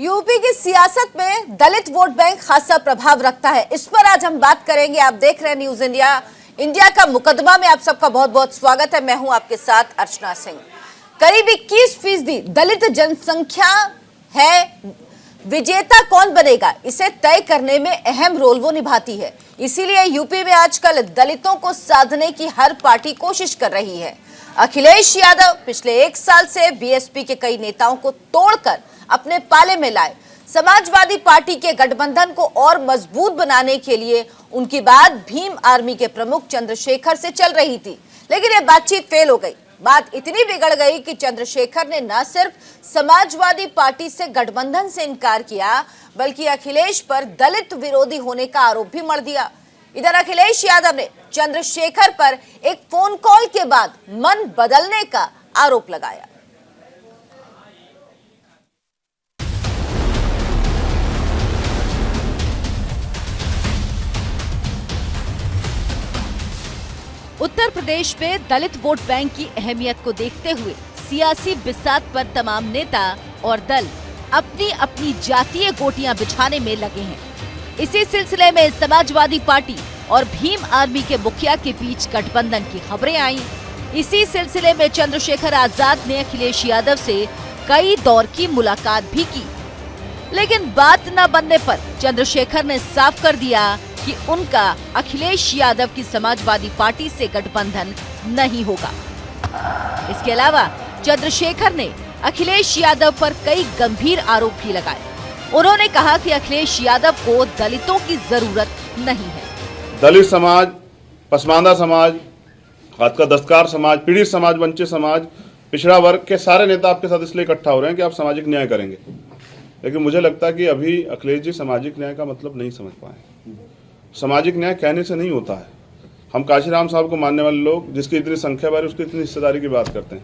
UP की सियासत में दलित वोट बैंक खासा प्रभाव रखता है। इस पर आज हम बात करेंगे। आप देख रहे हैं न्यूज इंडिया का मुकदमा में आप सबका बहुत बहुत स्वागत है। मैं हूं आपके साथ अर्चना सिंह। करीब 21% दलित जनसंख्या है। विजेता कौन बनेगा इसे तय करने में अहम रोल वो निभाती है। इसीलिए यूपी में आजकल दलितों को साधने की हर पार्टी कोशिश कर रही है। अखिलेश यादव पिछले 1 साल से बीएसपी के कई नेताओं को तोड़कर अपने पाले में लाए। समाजवादी पार्टी के गठबंधन को और मजबूत बनाने के लिए उनकी बात भीम आर्मी के प्रमुख चंद्रशेखर से चल रही थी, लेकिन ये बातचीत फेल हो गई। बात इतनी बिगड़ गई कि चंद्रशेखर ने न सिर्फ समाजवादी पार्टी से गठबंधन से इनकार किया, बल्कि अखिलेश पर दलित विरोधी होने का आरोप भी मढ़ दिया। इधर अखिलेश यादव ने चंद्रशेखर पर एक फोन कॉल के बाद मन बदलने का आरोप लगाया। उत्तर प्रदेश में दलित वोट बैंक की अहमियत को देखते हुए सियासी बिसात पर तमाम नेता और दल अपनी अपनी जातीय गोटियां बिछाने में लगे हैं। इसी सिलसिले में समाजवादी पार्टी और भीम आर्मी के मुखिया के बीच गठबंधन की खबरें आईं। इसी सिलसिले में चंद्रशेखर आजाद ने अखिलेश यादव से कई दौर की मुलाकात भी की, लेकिन बात न बनने पर चंद्रशेखर ने साफ कर दिया कि उनका अखिलेश यादव की समाजवादी पार्टी से गठबंधन नहीं होगा। इसके अलावा चंद्रशेखर ने अखिलेश यादव पर कई गंभीर आरोप भी लगाए। उन्होंने कहा कि अखिलेश यादव को दलितों की जरूरत नहीं है। दलित समाज, पसमानदा समाज, हाथ का दस्तकार समाज, पीड़ित समाज, वंचित समाज, पिछड़ा वर्ग के सारे नेता आपके साथ इसलिए इकट्ठा हो रहे हैं कि आप सामाजिक न्याय करेंगे। लेकिन मुझे लगता है कि अभी अखिलेश जी सामाजिक न्याय का मतलब नहीं समझ पाए। सामाजिक न्याय कहने से नहीं होता है। हम काशीराम साहब को मानने वाले लोग, जिसकी इतनी संख्या बारे उसकी इतनी हिस्सेदारी की बात करते हैं,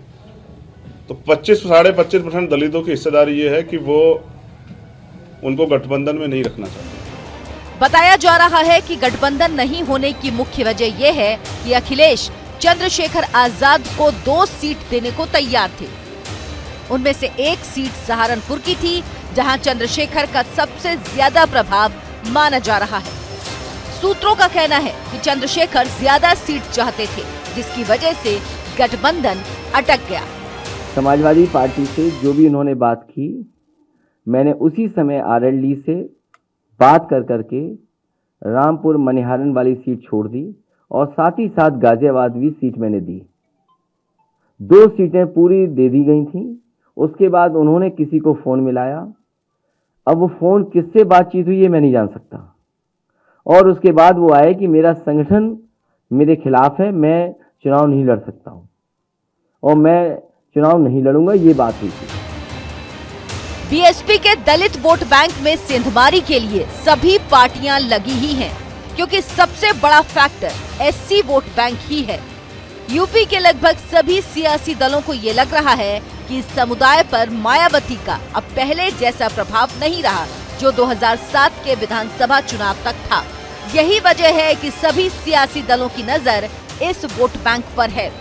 तो 25-25.5% दलितों की हिस्सेदारी ये है कि वो उनको गठबंधन में नहीं रखना चाहते। बताया जा रहा है कि गठबंधन नहीं होने की मुख्य वजह यह है कि अखिलेश चंद्रशेखर आजाद को 2 सीट देने को तैयार थे। उनमें से 1 सीट सहारनपुर की थी, जहां चंद्रशेखर का सबसे ज्यादा प्रभाव माना जा रहा है। सूत्रों का कहना है कि चंद्रशेखर ज्यादा सीट चाहते थे, जिसकी वजह से गठबंधन अटक गया। समाजवादी पार्टी से जो भी उन्होंने बात की, मैंने उसी समय आरएलडी से बात करके रामपुर मनिहारन वाली सीट छोड़ दी और साथ ही साथ गाजियाबाद भी सीट मैंने दी। 2 सीटें पूरी दे दी गई थी। उसके बाद उन्होंने किसी को फोन मिलाया। अब वो फोन किससे बातचीत हुई ये मैं नहीं जान सकता। और उसके बाद वो आए कि मेरा संगठन मेरे खिलाफ है, मैं चुनाव नहीं लड़ सकता हूं और मैं चुनाव नहीं लड़ूंगा, ये बात हुई थी। बीएसपी के दलित वोट बैंक में सेंधमारी के लिए सभी पार्टियां लगी ही हैं, क्योंकि सबसे बड़ा फैक्टर एससी वोट बैंक ही है। यूपी के लगभग सभी सियासी दलों को ये लग रहा है कि इस समुदाय पर मायावती का अब पहले जैसा प्रभाव नहीं रहा, जो 2007 के विधानसभा चुनाव तक था। यही वजह है कि सभी सियासी दलों की नजर इस वोट बैंक पर है।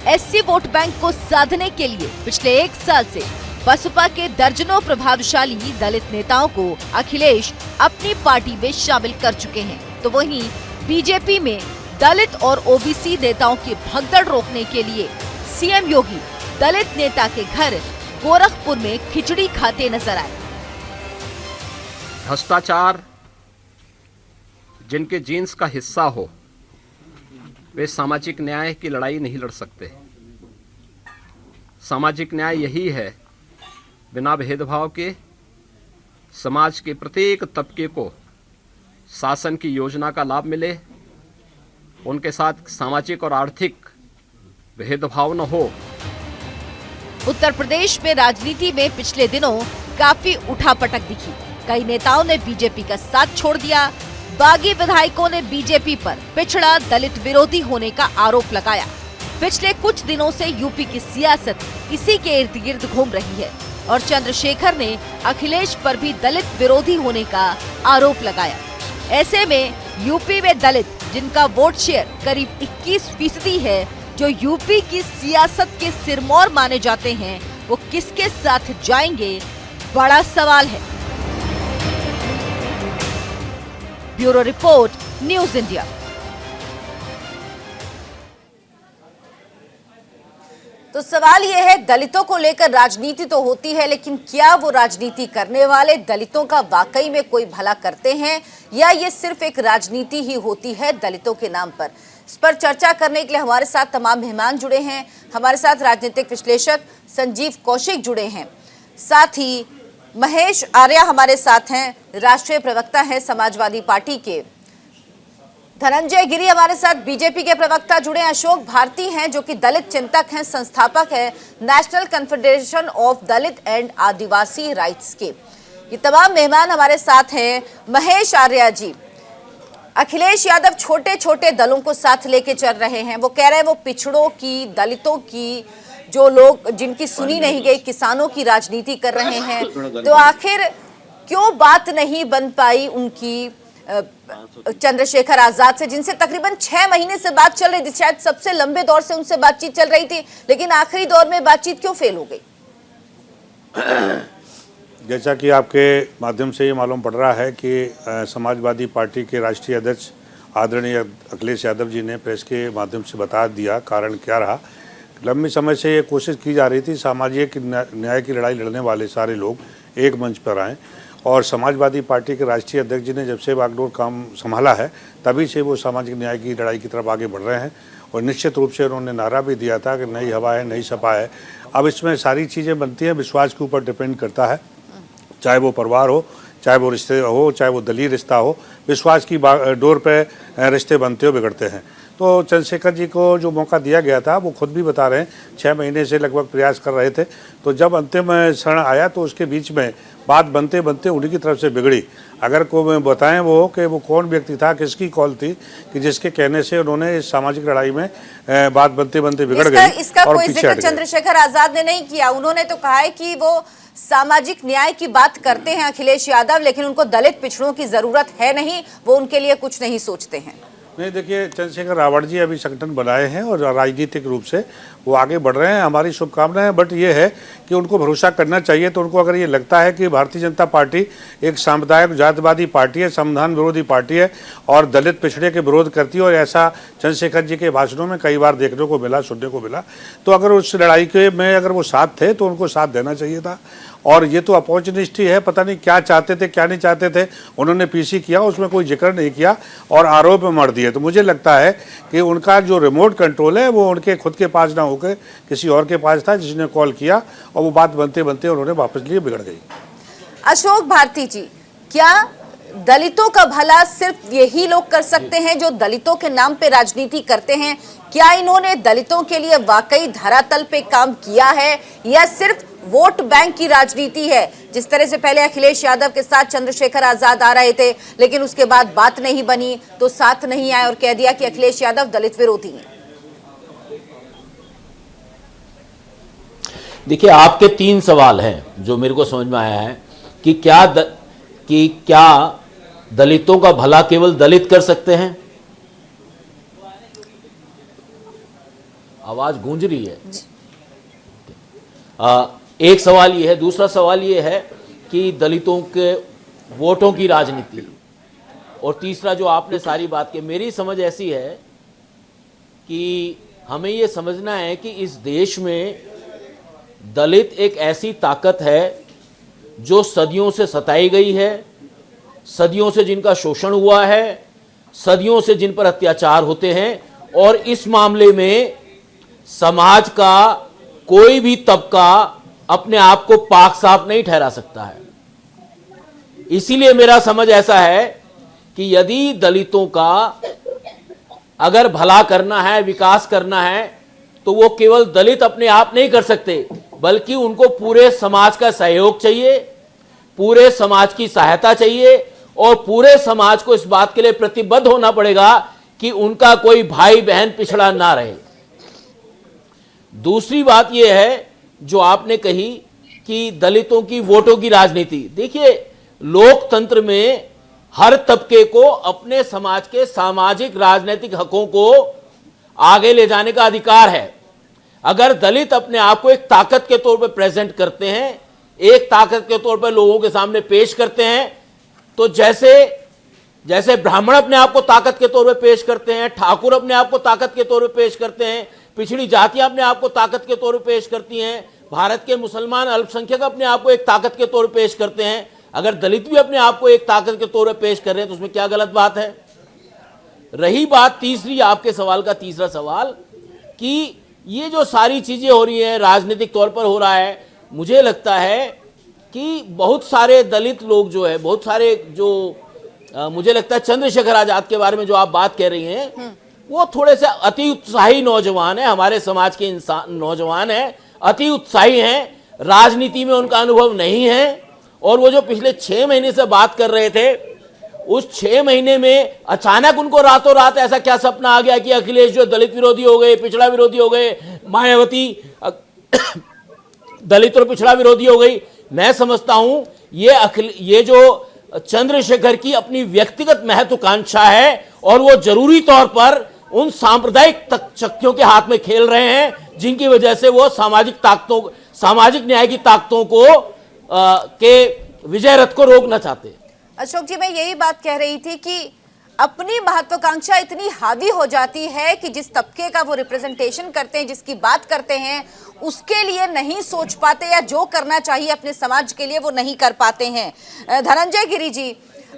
एससी वोट बैंक को साधने के लिए पिछले 1 साल से बसपा के दर्जनों प्रभावशाली दलित नेताओं को अखिलेश अपनी पार्टी में शामिल कर चुके हैं। तो वहीं बीजेपी में दलित और ओबीसी नेताओं की भगदड़ रोकने के लिए सीएम योगी दलित नेता के घर गोरखपुर में खिचड़ी खाते नजर आए। भ्रष्टाचार जिनके जीन्स का हिस्सा हो, वे सामाजिक न्याय की लड़ाई नहीं लड़ सकते। सामाजिक न्याय यही है, बिना भेदभाव के समाज के प्रत्येक तबके को शासन की योजना का लाभ मिले, उनके साथ सामाजिक और आर्थिक भेदभाव न हो। उत्तर प्रदेश में राजनीति में पिछले दिनों काफी उठापटक दिखी। कई नेताओं ने बीजेपी का साथ छोड़ दिया। बागी विधायकों ने बीजेपी पर पिछड़ा दलित विरोधी होने का आरोप लगाया। पिछले कुछ दिनों से यूपी की सियासत इसी के इर्द गिर्द घूम रही है और चंद्रशेखर ने अखिलेश पर भी दलित विरोधी होने का आरोप लगाया। ऐसे में यूपी में दलित, जिनका वोट शेयर करीब 21% है, जो यूपी की सियासत के सिरमौर माने जाते हैं, वो किसके साथ जाएंगे, बड़ा सवाल है। Bureau report, news India. तो सवाल यह है, दलितों को लेकर राजनीति तो होती है, लेकिन क्या वो राजनीति करने वाले दलितों का वाकई में कोई भला करते हैं, या ये सिर्फ एक राजनीति ही होती है दलितों के नाम पर? इस पर चर्चा करने के लिए हमारे साथ तमाम मेहमान जुड़े हैं। हमारे साथ राजनीतिक विश्लेषक संजीव कौशिक जुड़े हैं, साथ ही महेश आर्या हमारे साथ हैं, राष्ट्रीय प्रवक्ता हैं समाजवादी पार्टी के। धनंजय गिरी हमारे साथ बीजेपी के प्रवक्ता जुड़े हैं। अशोक भारती हैं जो कि दलित चिंतक हैं, संस्थापक हैं national confederation of Dalit and Adivasi rights के। ये तमाम मेहमान हमारे साथ हैं। महेश आर्या जी, अखिलेश यादव छोटे छोटे दलों को साथ लेके चल रहे हैं। वो कह रहे हैं वो पिछड़ों की, दलितों की, जो लोग जिनकी सुनी नहीं गई, किसानों की राजनीति कर रहे हैं। तो आखिर क्यों बात नहीं बन पाई उनकी चंद्रशेखर आजाद से, जिनसे तकरीबन 6 महीने से बात चल रही थी, शायद सबसे लंबे दौर से उनसे बातचीत चल रही थी, लेकिन आखिरी दौर में बातचीत क्यों फेल हो गई? जैसा कि आपके माध्यम से ये मालूम पड़ रहा है कि समाजवादी पार्टी के राष्ट्रीय अध्यक्ष आदरणीय अखिलेश यादव जी ने प्रेस के माध्यम से बता दिया कारण क्या रहा। लंबी समय से ये कोशिश की जा रही थी सामाजिक न्याय की लड़ाई लड़ने वाले सारे लोग एक मंच पर आएँ, और समाजवादी पार्टी के राष्ट्रीय अध्यक्ष जी ने जब से बागडोर काम संभाला है तभी से वो सामाजिक न्याय की लड़ाई की तरफ आगे बढ़ रहे हैं। और निश्चित रूप से उन्होंने नारा भी दिया था कि नई हवा है, नई सपा है। अब इसमें सारी चीज़ें बनती हैं, विश्वास के ऊपर डिपेंड करता है, चाहे वो परिवार हो, चाहे वो रिश्ते हो, चाहे वो दलीय रिश्ता हो, विश्वास की डोर पे रिश्ते बनते हो बिगड़ते हैं। तो चंद्रशेखर जी को जो मौका दिया गया था, वो खुद भी बता रहे हैं 6 महीने से लगभग प्रयास कर रहे थे। तो जब अंतिम क्षण आया तो उसके बीच में बात बनते बनते उन्हीं की तरफ से बिगड़ी। अगर को बताएं वो कि वो कौन व्यक्ति था, किसकी कॉल थी कि जिसके कहने से उन्होंने इस सामाजिक लड़ाई में बात बनते बनते बिगड़ गई। इसका कोई जिक्र चंद्रशेखर आजाद ने नहीं किया। उन्होंने तो कहा है कि वो सामाजिक न्याय की बात करते हैं अखिलेश यादव, लेकिन उनको दलित पिछड़ों की जरूरत है नहीं, वो उनके लिए कुछ नहीं सोचते हैं। नहीं, देखिए, चंद्रशेखर रावत जी अभी संगठन बनाए हैं और राजनीतिक रूप से वो आगे बढ़ रहे हैं, हमारी शुभकामनाएं। बट ये है कि उनको भरोसा करना चाहिए। तो उनको अगर ये लगता है कि भारतीय जनता पार्टी एक सांप्रदायिक जातिवादी पार्टी है, संविधान विरोधी पार्टी है और दलित पिछड़े के विरोध करती है, और ऐसा चंद्रशेखर जी के भाषणों में कई बार देखने को मिला, सुनने को मिला, तो अगर उस लड़ाई के में अगर वो साथ थे तो उनको साथ देना चाहिए था। और ये तो अपॉर्चुनिस्ट ही है, पता नहीं क्या चाहते थे क्या नहीं चाहते थे। उन्होंने पीसी किया, उसमें कोई जिक्र नहीं किया और आरोप में मर दिए। तो मुझे लगता है कि उनका जो रिमोट कंट्रोल है वो उनके खुद के पास ना होकर किसी और के पास था, जिसने कॉल किया, और वो बात बनते बनते उन्होंने वापस लिए, बिगड़ गई। अशोक भारती जी, क्या दलितों का भला सिर्फ यही लोग कर सकते हैं जो दलितों के नाम पे राजनीति करते हैं? क्या इन्होंने दलितों के लिए वाकई धरातल पे काम किया है, या सिर्फ वोट बैंक की राजनीति है? जिस तरह से पहले अखिलेश यादव के साथ चंद्रशेखर आजाद आ रहे थे, लेकिन उसके बाद बात नहीं बनी तो साथ नहीं आए और कह दिया कि अखिलेश यादव दलित विरोधी हैं। देखिए, आपके 3 सवाल हैं जो मेरे को समझ में आया है कि क्या दलितों का भला केवल दलित कर सकते हैं? आवाज गूंज रही है। एक सवाल ये है। दूसरा सवाल ये है कि दलितों के वोटों की राजनीति, और तीसरा जो आपने सारी बात की, मेरी समझ ऐसी है कि हमें ये समझना है कि इस देश में दलित एक ऐसी ताकत है जो सदियों से सताई गई है, सदियों से जिनका शोषण हुआ है, सदियों से जिन पर अत्याचार होते हैं, और इस मामले में समाज का कोई भी तबका अपने आप को पाक साफ नहीं ठहरा सकता है। इसीलिए मेरा समझ ऐसा है कि यदि दलितों का अगर भला करना है, विकास करना है, तो वो केवल दलित अपने आप नहीं कर सकते, बल्कि उनको पूरे समाज का सहयोग चाहिए, पूरे समाज की सहायता चाहिए, और पूरे समाज को इस बात के लिए प्रतिबद्ध होना पड़ेगा कि उनका कोई भाई बहन पिछड़ा ना रहे। दूसरी बात यह है जो आपने कही कि दलितों की वोटों की राजनीति। देखिए, लोकतंत्र में हर तबके को अपने समाज के सामाजिक राजनीतिक हकों को आगे ले जाने का अधिकार है। अगर दलित अपने आप को एक ताकत के तौर पर प्रेजेंट करते हैं, एक ताकत के तौर पर लोगों के सामने पेश करते हैं, तो जैसे जैसे ब्राह्मण अपने आप को ताकत के तौर पे पेश करते हैं, ठाकुर अपने आप को ताकत के तौर पे पेश करते हैं, पिछड़ी जातियां अपने आप को ताकत के तौर पे पेश करती हैं, भारत के मुसलमान अल्पसंख्यक अपने आप को एक ताकत के तौर पे पेश करते हैं, अगर दलित भी अपने आप को एक ताकत के तौर पे पेश कर रहे हैं तो उसमें क्या गलत बात है? रही बात तीसरी, आपके सवाल का तीसरा सवाल कि ये जो सारी चीजें हो रही हैं राजनीतिक तौर पर हो रहा है, मुझे लगता है कि बहुत सारे दलित लोग जो है, बहुत सारे जो मुझे लगता है चंद्रशेखर आजाद के बारे में जो आप बात कह रही हैं, वो थोड़े से अति उत्साही नौजवान है, हमारे समाज के इंसान नौजवान है, अति उत्साही हैं, राजनीति में उनका अनुभव नहीं है। और वो जो पिछले 6 महीने से बात कर रहे थे, उस 6 महीने में अचानक उनको रातों रात ऐसा क्या सपना आ गया कि अखिलेश जो दलित विरोधी हो गए, पिछड़ा विरोधी हो गए, मायावती दलित और पिछड़ा विरोधी हो गई। मैं समझता हूं ये जो चंद्रशेखर की अपनी व्यक्तिगत महत्वाकांक्षा है और वो जरूरी तौर पर उन सांप्रदायिक शक्तियों के हाथ में खेल रहे हैं, जिनकी वजह से वो सामाजिक न्याय की ताकतों को के विजय रथ को रोकना चाहते हैं। अशोक जी, मैं यही बात कह रही थी कि अपनी महत्वाकांक्षा इतनी हावी हो जाती है कि जिस तबके का वो रिप्रेजेंटेशन करते हैं, जिसकी बात करते हैं, उसके लिए नहीं सोच पाते या जो करना चाहिए अपने समाज के लिए वो नहीं कर पाते हैं। धनंजय गिरी जी,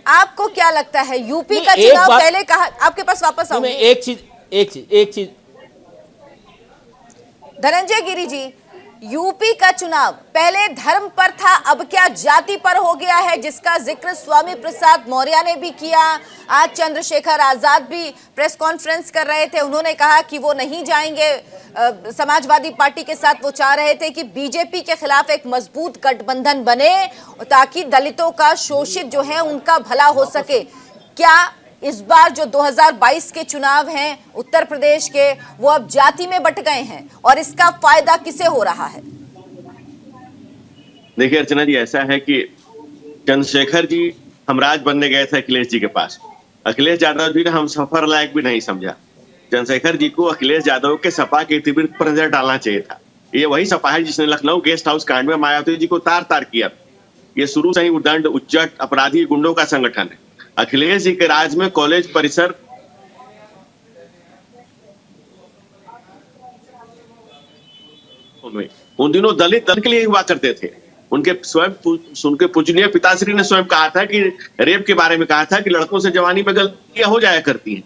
आपको क्या लगता है यूपी का चुनाव पहले कहा, आपके पास वापस आऊंगी। एक चीज धनंजय गिरी जी, यूपी का चुनाव पहले धर्म पर था, अब क्या जाति पर हो गया है, जिसका जिक्र स्वामी प्रसाद मौर्य ने भी किया। आज चंद्रशेखर आजाद भी प्रेस कॉन्फ्रेंस कर रहे थे, उन्होंने कहा कि वो नहीं जाएंगे समाजवादी पार्टी के साथ। वो चाह रहे थे कि बीजेपी के खिलाफ एक मजबूत गठबंधन बने ताकि दलितों का शोषित जो है उनका भला हो सके। क्या इस बार जो 2022 के चुनाव हैं उत्तर प्रदेश के, वो अब जाति में बट गए हैं और इसका फायदा किसे हो रहा है? देखिए अर्चना जी, ऐसा है कि चंद्रशेखर जी हमराज बनने गए थे अखिलेश जी के पास। अखिलेश यादव जी ने हम सफर लायक भी नहीं समझा। चंद्रशेखर जी को अखिलेश यादव के सपा के इतिवृत्त पर नजर डालना चाहिए था। ये वही सपा है जिसने लखनऊ गेस्ट हाउस कांड में मायावती जी को तार तार किया। ये शुरू से ही उद्दंड उच्चट अपराधी गुंडों का संगठन है। अखिलेश जी के राज में कॉलेज परिसर उन दिनों दलित के लिए हुआ करते थे। उनके पूजनीय पिताश्री ने स्वयं कहा था कि रेप के बारे में कहा था कि लड़कों से जवानी में गलतियां हो जाया करती हैं,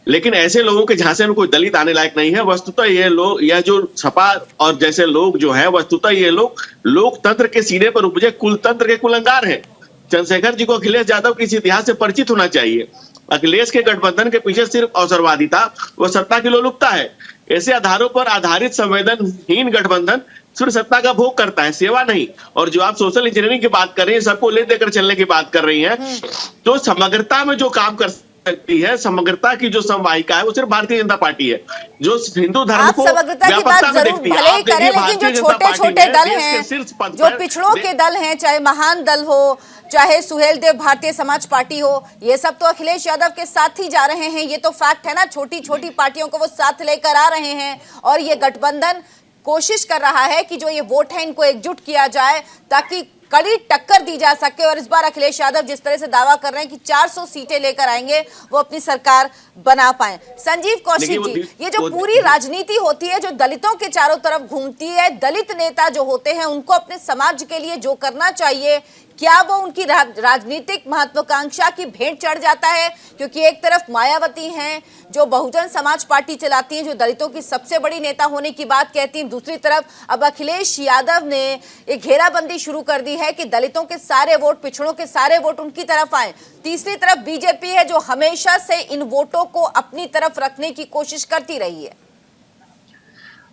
लेकिन ऐसे लोगों के झांसे में कोई दलित आने लायक नहीं है। वस्तुतः ये लोग, यह जो सपा और जैसे लोग जो है, वस्तुतः ये लोग लोकतंत्र के सीने पर उपजे कुलतंत्र के कुलंगार हैं। चंद्रशेखर जी को अखिलेश यादव के इस इतिहास से परिचित होना चाहिए। अखिलेश के गठबंधन के पीछे सिर्फ अवसरवादिता व सत्ता की लोलुपता है। ऐसे आधारों पर आधारित संवेदनहीन गठबंधन सिर्फ सत्ता का भोग करता है, सेवा नहीं। और जो आप सोशल इंजीनियरिंग की बात कर रही हैं, सबको ले देकर चलने की बात कर रही हैं, तो समग्रता में जो काम कर सकती है, समग्रता की जो समवायिका है, वो सिर्फ भारतीय जनता पार्टी है, जो हिंदू धर्म को व्यापकता में देखती है। आप करें, लेकिन जो छोटे छोटे दल हैं, जो पिछड़ों के दल हैं, चाहे महान दल हो, चाहे सुहेल देव भारतीय समाज पार्टी हो, ये सब तो अखिलेश यादव के साथ ही जा रहे हैं। ये तो फैक्ट है ना, छोटी छोटी पार्टियों को वो साथ लेकर आ रहे हैं और ये गठबंधन कोशिश कर रहा है कि जो ये वोट है इनको एकजुट किया जाए ताकि कड़ी टक्कर दी जा सके। और इस बार अखिलेश यादव जिस तरह से दावा कर रहे हैं कि 400 सीटें लेकर आएंगे, वो अपनी सरकार बना पाए। संजीव कौशिक जी, ये जो पूरी राजनीति होती है जो दलितों के चारों तरफ घूमती है, दलित नेता जो होते हैं उनको अपने समाज के लिए जो करना चाहिए, क्या वो उनकी राजनीतिक महत्वाकांक्षा की भेंट चढ़ जाता है? क्योंकि एक तरफ मायावती हैं जो बहुजन समाज पार्टी चलाती हैं, जो दलितों की सबसे बड़ी नेता होने की बात कहती हैं, दूसरी तरफ अब अखिलेश यादव ने एक घेराबंदी शुरू कर दी है कि दलितों के सारे वोट, पिछड़ों के सारे वोट उनकी तरफ आए। तीसरी तरफ बीजेपी है जो हमेशा से इन वोटों को अपनी तरफ रखने की कोशिश करती रही है।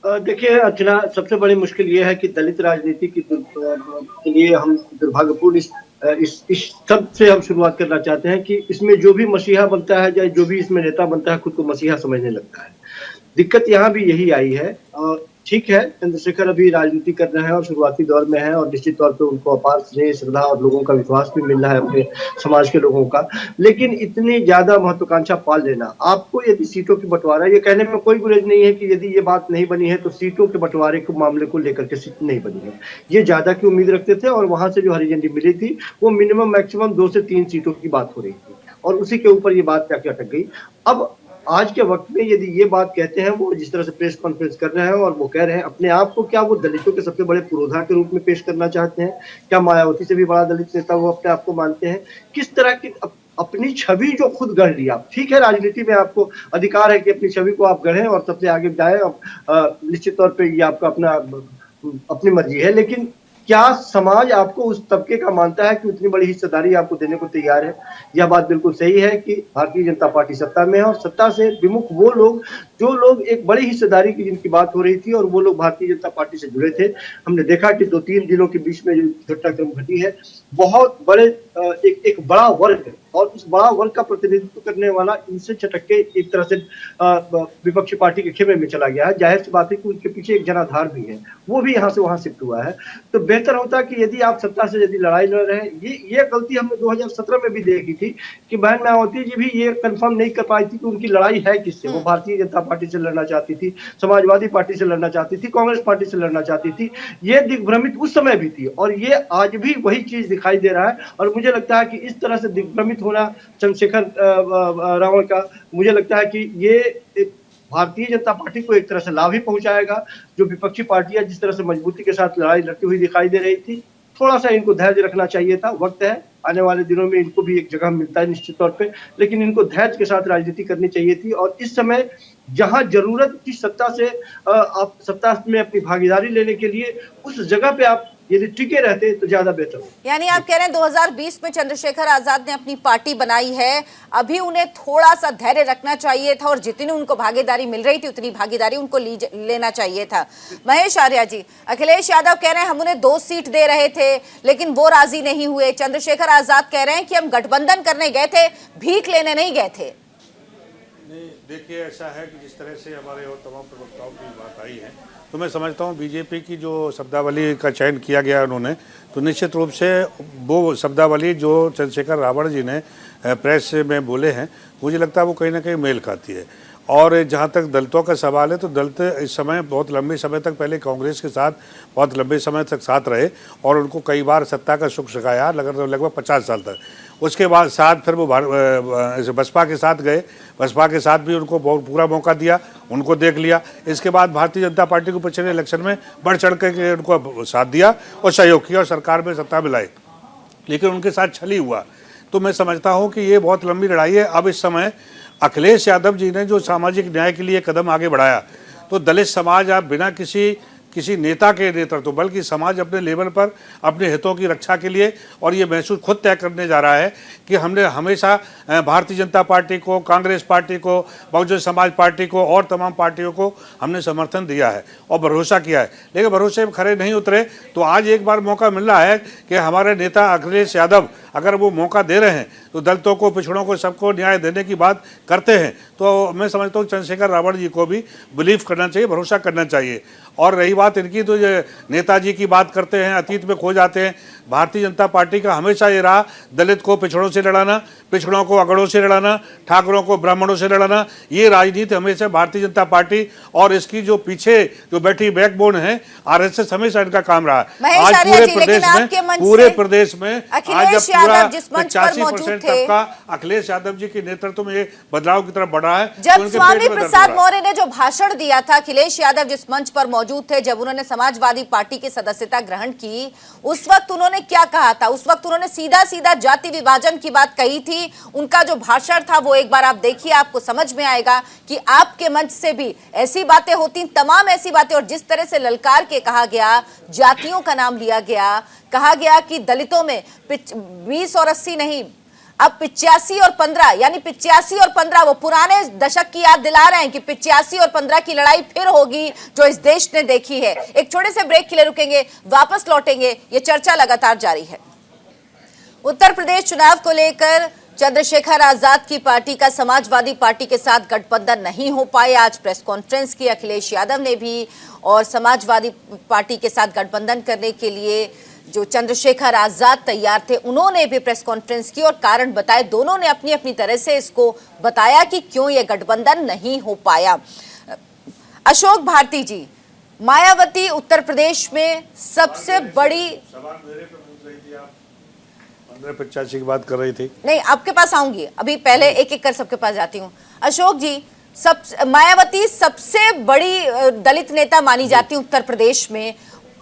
देखिए अर्चना, सबसे बड़ी मुश्किल ये है कि दलित राजनीति के लिए हम दुर्भाग्यपूर्ण इस सब से हम शुरुआत करना चाहते हैं कि इसमें जो भी मसीहा बनता है, या जो भी इसमें नेता बनता है, खुद को मसीहा समझने लगता है। दिक्कत यहाँ भी यही आई है। ठीक है, चंद्रशेखर अभी राजनीति कर रहे हैं और शुरुआती दौर में है, और निश्चित तौर पे उनको अपार स्नेह, श्रद्धा और लोगों का विश्वास भी मिल रहा है अपने समाज के लोगों का। लेकिन इतनी ज्यादा महत्वाकांक्षा पाल लेना, आपको यदि सीटों की बंटवारा, ये कहने में कोई गुरेज नहीं है कि यदि ये बात नहीं बनी है तो सीटों के बंटवारे के मामले को लेकर के सीट नहीं बनी है। ये ज्यादा की उम्मीद रखते थे और वहां से जो हरी झंडी मिली थी वो मिनिमम मैक्सिमम 2 से 3 सीटों की बात हो रही थी। और उसी के ऊपर ये बात क्या अटक गई। अब आज के वक्त में यदि ये बात कहते हैं, वो जिस तरह से प्रेस कॉन्फ्रेंस कर रहे हैं और वो कह रहे हैं अपने आप को, क्या वो दलितों के सबसे बड़े पुरोधा के रूप में पेश करना चाहते हैं? क्या मायावती से भी बड़ा दलित नेता वो अपने आप को मानते हैं? किस तरह की अपनी छवि जो खुद गढ़ लिया, ठीक है राजनीति में आपको अधिकार है कि अपनी छवि को आप गढ़ें और सबसे आगे जाए, निश्चित तौर पे ये आपका अपनी मर्जी है, लेकिन क्या समाज आपको उस तबके का मानता है कि उतनी बड़ी हिस्सेदारी आपको देने को तैयार है? यह बात बिल्कुल सही है कि भारतीय जनता पार्टी सत्ता में है और सत्ता से विमुख वो लोग, जो लोग एक बड़ी हिस्सेदारी की जिनकी बात हो रही थी और वो लोग भारतीय जनता पार्टी से जुड़े थे। हमने देखा कि 2-3 दिनों के बीच में जो घटनाक्रम घटी है, बहुत बड़े एक बड़ा वर्ग है और उस बड़ा वर्ग का प्रतिनिधित्व करने वाला इनसे चटक के एक तरह से विपक्षी पार्टी के खेमे में चला गया है। जाहिर सी बात है कि उनके पीछे एक जनाधार भी है, वो भी यहाँ से वहां शिफ्ट हुआ है। तो बेहतर होता कि यदि आप सत्ता से यदि लड़ाई लड़ रहे हैं, ये गलती हमने 2017 में भी देखी थी कि बहन मायावती जी भी ये कंफर्म नहीं कर पाई थी कि उनकी लड़ाई है किससे। वो भारतीय जनता पार्टी से लड़ना चाहती थी, समाजवादी पार्टी से लड़ना चाहती थी, कांग्रेस पार्टी से लड़ना चाहती थी। ये दिग्भ्रमित उस समय भी थी और ये आज भी वही चीज दिखाई दे रहा है। और मुझे लगता है कि इस तरह से दिग्भ्रमित होना चंद्रशेखर रावण का, मुझे लगता है कि ये भारतीय जनता पार्टी को एक तरह से लाभ ही पहुंचाएगा। जो विपक्षी पार्टियां जिस तरह से मजबूती के साथ लड़ाई लड़ती हुई दिखाई दे रही थी, थोड़ा सा इनको धैर्य रखना चाहिए था। वक्त है, आने वाले दिनों में इनको भी एक जगह मिलता है निश्चित तौर पे, लेकिन इनको धैर्य के साथ राजनीति करनी चाहिए थी। और इस समय जहां जरूरत थी सत्ता से आप सत्ता में अपनी भागीदारी लेने के लिए, उस जगह पे आप यदि टिके रहते तो ज्यादा बेहतर हो। यानी आप कह रहे हैं 2020 में चंद्रशेखर आजाद ने अपनी पार्टी बनाई है, अभी उन्हें थोड़ा सा धैर्य रखना चाहिए था और जितनी उनको भागीदारी मिल रही थी उतनी भागीदारी उनको लेना चाहिए था। महेश आर्या जी, अखिलेश यादव कह रहे हैं हम उन्हें 2 सीट दे रहे थे लेकिन वो राजी नहीं हुए। चंद्रशेखर आजाद कह रहे हैं कि हम गठबंधन करने गए थे, भीख लेने नहीं गए थे। नहीं, देखिए ऐसा है कि जिस तरह से हमारे और तमाम प्रवक्ताओं की बात आई है, तो मैं समझता हूँ बीजेपी की जो शब्दावली का चयन किया गया उन्होंने, तो निश्चित रूप से वो शब्दावली जो चंद्रशेखर रावण जी ने प्रेस में बोले हैं, मुझे लगता है वो कहीं ना कहीं मेल खाती है। और जहाँ तक दलितों का सवाल है, तो दलित इस समय बहुत लंबे समय तक पहले कांग्रेस के साथ बहुत लंबे समय तक साथ रहे और उनको कई बार सत्ता का सुख सखाया लगभग 50 साल तक। उसके बाद फिर वो बसपा के साथ गए, बसपा के साथ भी उनको बहुत पूरा मौका दिया, उनको देख लिया। इसके बाद भारतीय जनता पार्टी को पिछले इलेक्शन में बढ़ चढ़ के उनको साथ दिया और सहयोग किया और सरकार में सत्ता मिलाई, लेकिन उनके साथ छली हुआ। तो मैं समझता हूँ कि ये बहुत लंबी लड़ाई है। अब इस समय अखिलेश यादव जी ने जो सामाजिक न्याय के लिए कदम आगे बढ़ाया, तो दलित समाज आप बिना किसी नेता के नेतृत्व, बल्कि समाज अपने लेवल पर अपने हितों की रक्षा के लिए और ये महसूस खुद तय करने जा रहा है कि हमने हमेशा भारतीय जनता पार्टी को, कांग्रेस पार्टी को, बहुजन समाज पार्टी को और तमाम पार्टियों को हमने समर्थन दिया है और भरोसा किया है, लेकिन भरोसे में खरे नहीं उतरे। तो आज एक बार मौका मिल रहा है कि हमारे नेता अखिलेश यादव अगर वो मौका दे रहे हैं तो दलितों को, पिछड़ों को, सबको न्याय देने की बात करते हैं, तो मैं समझता हूँ चंद्रशेखर रावण जी को भी बिलीव करना चाहिए, भरोसा करना चाहिए। और रही बात इनकी, तो ये नेताजी की बात करते हैं, अतीत में खो जाते हैं। भारतीय जनता पार्टी का हमेशा ये रहा दलित को पिछड़ों से लड़ाना, पिछड़ों को अगड़ों से लड़ाना, ठाकुरों को ब्राह्मणों से लड़ाना। ये राजनीति हमेशा भारतीय जनता पार्टी और इसकी जो पीछे जो बैठी बैकबोन है आरएसएस, हमेशा इनका काम रहा है। आज पूरे प्रदेश में आज जब पूरा 85% तबका अखिलेश यादव जी के नेतृत्व में बदलाव की तरफ बढ़ रहा है। जब स्वामी प्रसाद मौर्य ने जो भाषण दिया था, अखिलेश यादव जिस मंच पर मौजूद थे, जब उन्होंने समाजवादी पार्टी की सदस्यता ग्रहण की, उस वक्त उन्होंने क्या कहा था? उस वक्त उन्होंने सीधा सीधा जाति विभाजन की बात कही थी। उनका जो भाषण था वो एक बार आप देखिए, आपको समझ में आएगा कि आपके मंच से भी ऐसी बातें होती, तमाम ऐसी बातें। और जिस तरह से ललकार के कहा गया, जातियों का नाम लिया गया, कहा गया कि दलितों में 20 और 80 नहीं, अब 85 और 15, यानी 85 और 15 वो पुराने दशक की याद दिला रहे हैं कि 85 और 15 की लड़ाई फिर होगी जो इस देश ने देखी है। एक छोटे से ब्रेक के लिए रुकेंगे, वापस लौटेंगे। ये चर्चा लगातार जारी है। उत्तर प्रदेश चुनाव को लेकर चंद्रशेखर आजाद की पार्टी का समाजवादी पार्टी के साथ गठबंधन नहीं हो पाया। आज प्रेस कॉन्फ्रेंस की अखिलेश यादव ने भी, और समाजवादी पार्टी के साथ गठबंधन करने के लिए जो चंद्रशेखर आजाद तैयार थे उन्होंने भी प्रेस कॉन्फ्रेंस की और कारण बताए। दोनों ने अपनी अपनी तरह से इसको बताया कि क्यों यह गठबंधन नहीं हो पाया। अशोक भारती जी, मायावती उत्तर प्रदेश में सबसे बड़ी, 1585 की बात कर रही थी। नहीं, आपके पास आऊंगी, अभी पहले एक एक कर सबके पास जाती हूँ। अशोक जी, मायावती सबसे बड़ी दलित नेता मानी जाती है उत्तर प्रदेश में।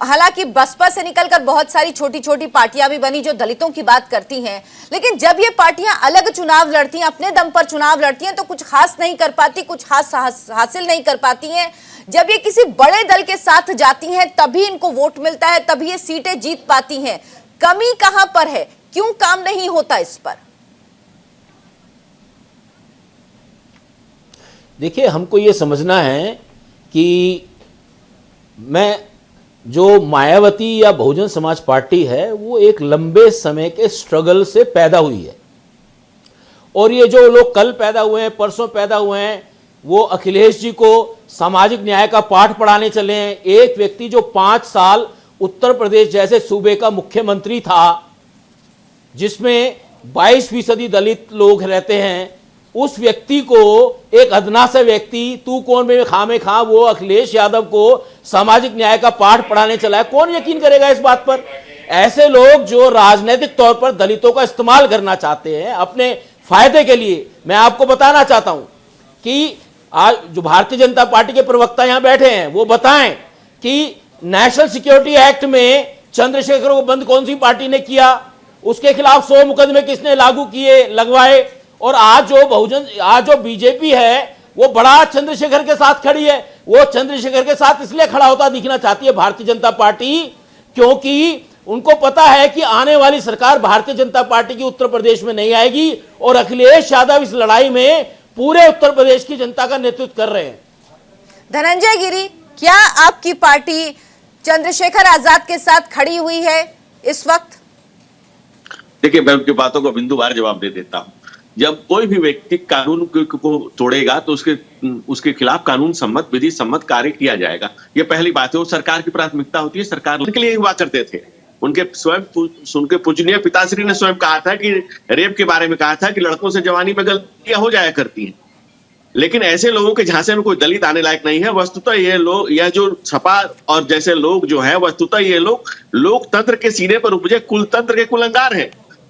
हालांकि बसपा से निकलकर बहुत सारी छोटी छोटी पार्टियां भी बनी जो दलितों की बात करती हैं, लेकिन जब ये पार्टियां अलग चुनाव लड़ती हैं, अपने दम पर चुनाव लड़ती हैं, तो कुछ खास नहीं कर पाती, कुछ खास हासिल नहीं कर पाती हैं। जब ये किसी बड़े दल के साथ जाती हैं तभी इनको वोट मिलता है, तभी ये सीटें जीत पाती हैं। कमी कहां पर है, क्यों काम नहीं होता इस पर? देखिए, हमको ये समझना है कि मैं जो मायावती या बहुजन समाज पार्टी है वो एक लंबे समय के स्ट्रगल से पैदा हुई है। और ये जो लोग कल पैदा हुए हैं, परसों पैदा हुए हैं, वो अखिलेश जी को सामाजिक न्याय का पाठ पढ़ाने चले हैं। एक व्यक्ति जो 5 साल उत्तर प्रदेश जैसे सूबे का मुख्यमंत्री था, जिसमें 22% दलित लोग रहते हैं, उस व्यक्ति को, एक अदना सा व्यक्ति, तू कौन में खामे खा, वो अखिलेश यादव को सामाजिक न्याय का पाठ पढ़ाने चला है। कौन यकीन करेगा इस बात पर? ऐसे लोग जो राजनीतिक तौर पर दलितों का इस्तेमाल करना चाहते हैं अपने फायदे के लिए। मैं आपको बताना चाहता हूं कि आज जो भारतीय जनता पार्टी के प्रवक्ता यहां बैठे हैं वो बताएं कि नेशनल सिक्योरिटी एक्ट में चंद्रशेखर को बंद कौन सी पार्टी ने किया, उसके खिलाफ 100 मुकदमे किसने लागू किए, लगवाए। और आज जो बीजेपी है वो बड़ा चंद्रशेखर के साथ खड़ी है। वो चंद्रशेखर के साथ इसलिए खड़ा होता दिखना चाहती है भारतीय जनता पार्टी, क्योंकि उनको पता है कि आने वाली सरकार भारतीय जनता पार्टी की उत्तर प्रदेश में नहीं आएगी और अखिलेश यादव इस लड़ाई में पूरे उत्तर प्रदेश की जनता का नेतृत्व कर रहे हैं। धनंजय गिरी, क्या आपकी पार्टी चंद्रशेखर आजाद के साथ खड़ी हुई है इस वक्त? देखिए, मैं उनकी बातों को बिंदुवार जवाब दे देता हूं। जब कोई भी व्यक्ति कानून को तोड़ेगा तो उसके खिलाफ कानून सम्मत, विधि सम्मत कार्य किया जाएगा। ये पहली बात है। वो सरकार की प्राथमिकता होती है। सरकार के लिए हुआ करते थे। उनके पूजनीय पिताश्री ने स्वयं कहा था कि रेप के बारे में कहा था कि लड़कों से जवानी में गलतियां हो जाया करती हैं। लेकिन ऐसे लोगों के झांसे में कोई दलित आने लायक नहीं है। वस्तुतः ये लोग, यह जो सपा और जैसे लोग जो है, वस्तुतः ये लोग लोकतंत्र के सीने पर उपजे कुलतंत्र के कुलंगार हैं।